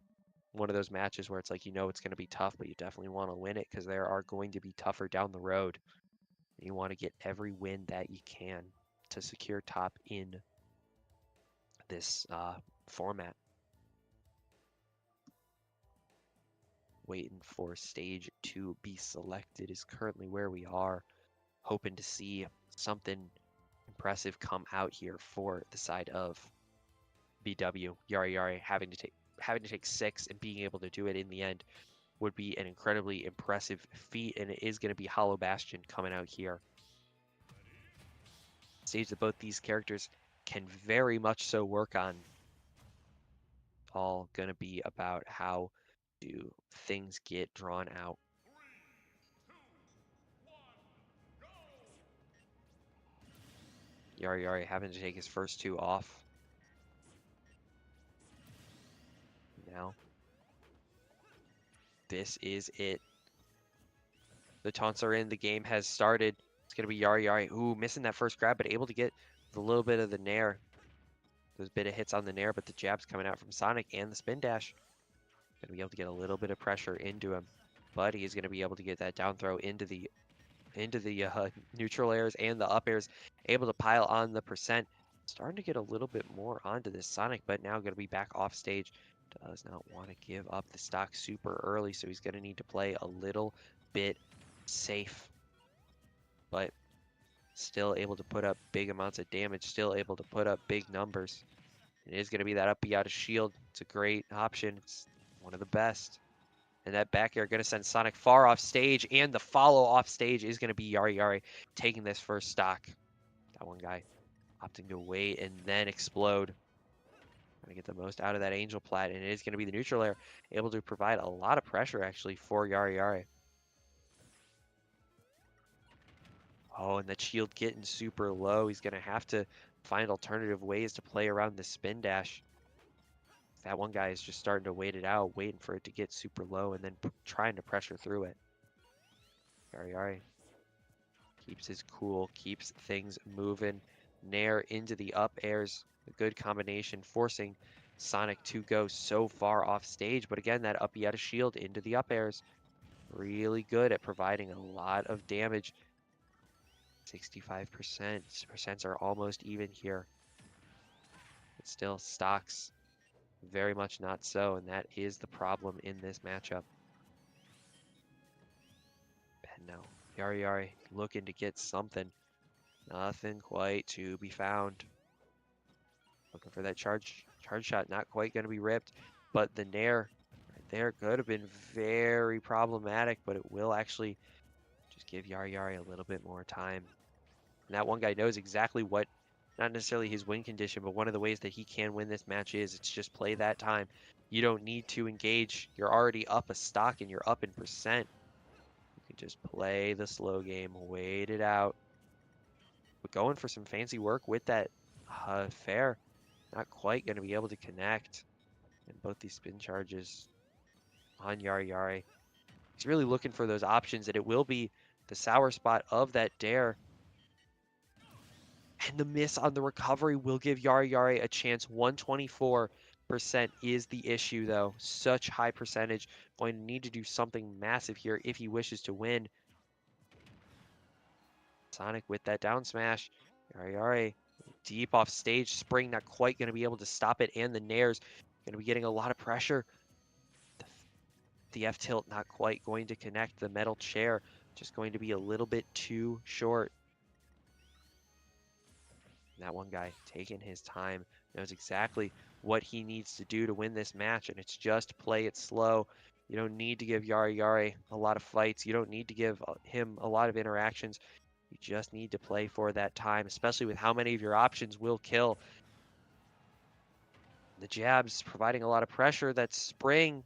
one of those matches where it's like, it's going to be tough, but you definitely want to win it, because there are going to be tougher down the road. You want to get every win that you can to secure top in this format. Waiting for stage to be selected is currently where we are. Hoping to see something impressive come out here for the side of BW. Yari having to take 6 and being able to do it in the end would be an incredibly impressive feat, and it is going to be Hollow Bastion coming out here. Stage that both these characters can very much so work on. All going to be about how do things get drawn out. 3, 2, 1, go! Yari having to take his first 2 off. Now, this is it. The taunts are in. The game has started. It's going to be Yari. Ooh, missing that first grab, but able to get a little bit of the nair. Those bit of hits on the nair, but the jabs coming out from Sonic and the spin dash. Going to be able to get a little bit of pressure into him. But he is going to be able to get that down throw into the neutral airs and the up airs. Able to pile on the percent. Starting to get a little bit more onto this Sonic, but now going to be back off stage. Does not want to give up the stock super early, so he's going to need to play a little bit safe. But still able to put up big amounts of damage, still able to put up big numbers. It is going to be that up B out of shield. It's a great option. It's one of the best. And that back air going to send Sonic far off stage, and the follow off stage is going to be Yari taking this first stock. That one guy opting to wait and then explode. Trying to get the most out of that Angel Plat, and it is going to be the neutral air, able to provide a lot of pressure actually for Yari. Oh, and that shield getting super low. He's going to have to find alternative ways to play around the spin dash. That one guy is just starting to wait it out, waiting for it to get super low, and then trying to pressure through it. Yari keeps his cool, keeps things moving. Nair into the up airs. A good combination, forcing Sonic to go so far off stage. But again, that up out of shield into the up airs. really good at providing a lot of damage. 65%. Percents are almost even here. But still, stocks very much not so, and that is the problem in this matchup. And no, Yari looking to get something. Nothing quite to be found. Looking for that charge shot, not quite going to be ripped, but the nair right there could have been very problematic, but it will actually just give Yari a little bit more time. And that one guy knows exactly what, not necessarily his win condition, but one of the ways that he can win this match is it's just play that time. You don't need to engage. You're already up a stock and you're up in percent. You can just play the slow game, wait it out. But going for some fancy work with that fair, not quite going to be able to connect. And both these spin charges on Yari. He's really looking for those options, and it will be the sour spot of that dare. And the miss on the recovery will give Yari a chance. 124% is the issue, though. Such high percentage. Going to need to do something massive here if he wishes to win. Sonic with that down smash. Yari deep off stage. Spring not quite going to be able to stop it. And the nairs going to be getting a lot of pressure. The F tilt not quite going to connect. The metal chair just going to be a little bit too short. That one guy taking his time, knows exactly what he needs to do to win this match, and it's just play it slow. You don't need to give Yari a lot of fights. You don't need to give him a lot of interactions. You just need to play for that time, especially with how many of your options will kill. The jabs providing a lot of pressure. That spring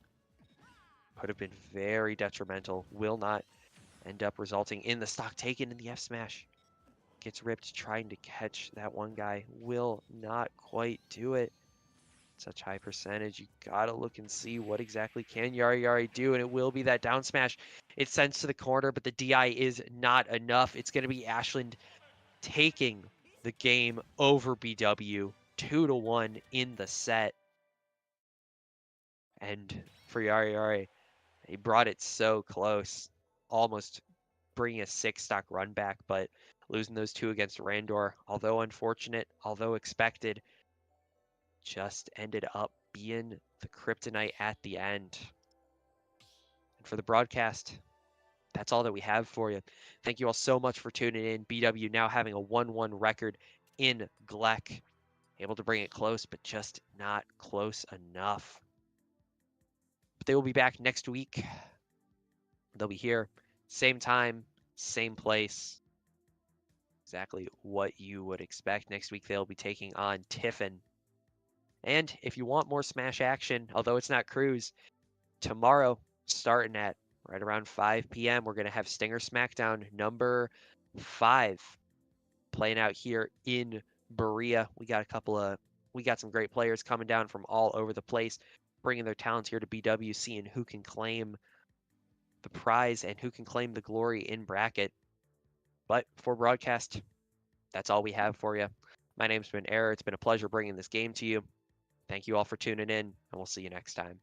could have been very detrimental. Will not end up resulting in the stock taken in the F smash. Gets ripped trying to catch that one guy. Will not quite do it. Such high percentage. You gotta look and see what exactly can Yari do, and it will be that down smash. It sends to the corner, but the DI is not enough. It's gonna be Ashland taking the game over BW 2-1 in the set. And for Yari, he brought it so close, almost bringing a 6-stock run back, but losing those two against Randor, although unfortunate, although expected, just ended up being the kryptonite at the end. And for the broadcast, that's all that we have for you. Thank you all so much for tuning in. BW now having a 1-1 record in GLEC. Able to bring it close, but just not close enough. But they will be back next week. They'll be here, same time, same place. Exactly what you would expect. Next week, they'll be taking on Tiffin. And if you want more Smash action, although it's not Cruise, tomorrow, starting at right around 5 p.m., we're going to have Stinger Smackdown number 5 playing out here in Berea. We got some great players coming down from all over the place, bringing their talents here to BW, seeing who can claim the prize and who can claim the glory in bracket. But for broadcast, that's all we have for you. My name's been Error. It's been a pleasure bringing this game to you. Thank you all for tuning in, and we'll see you next time.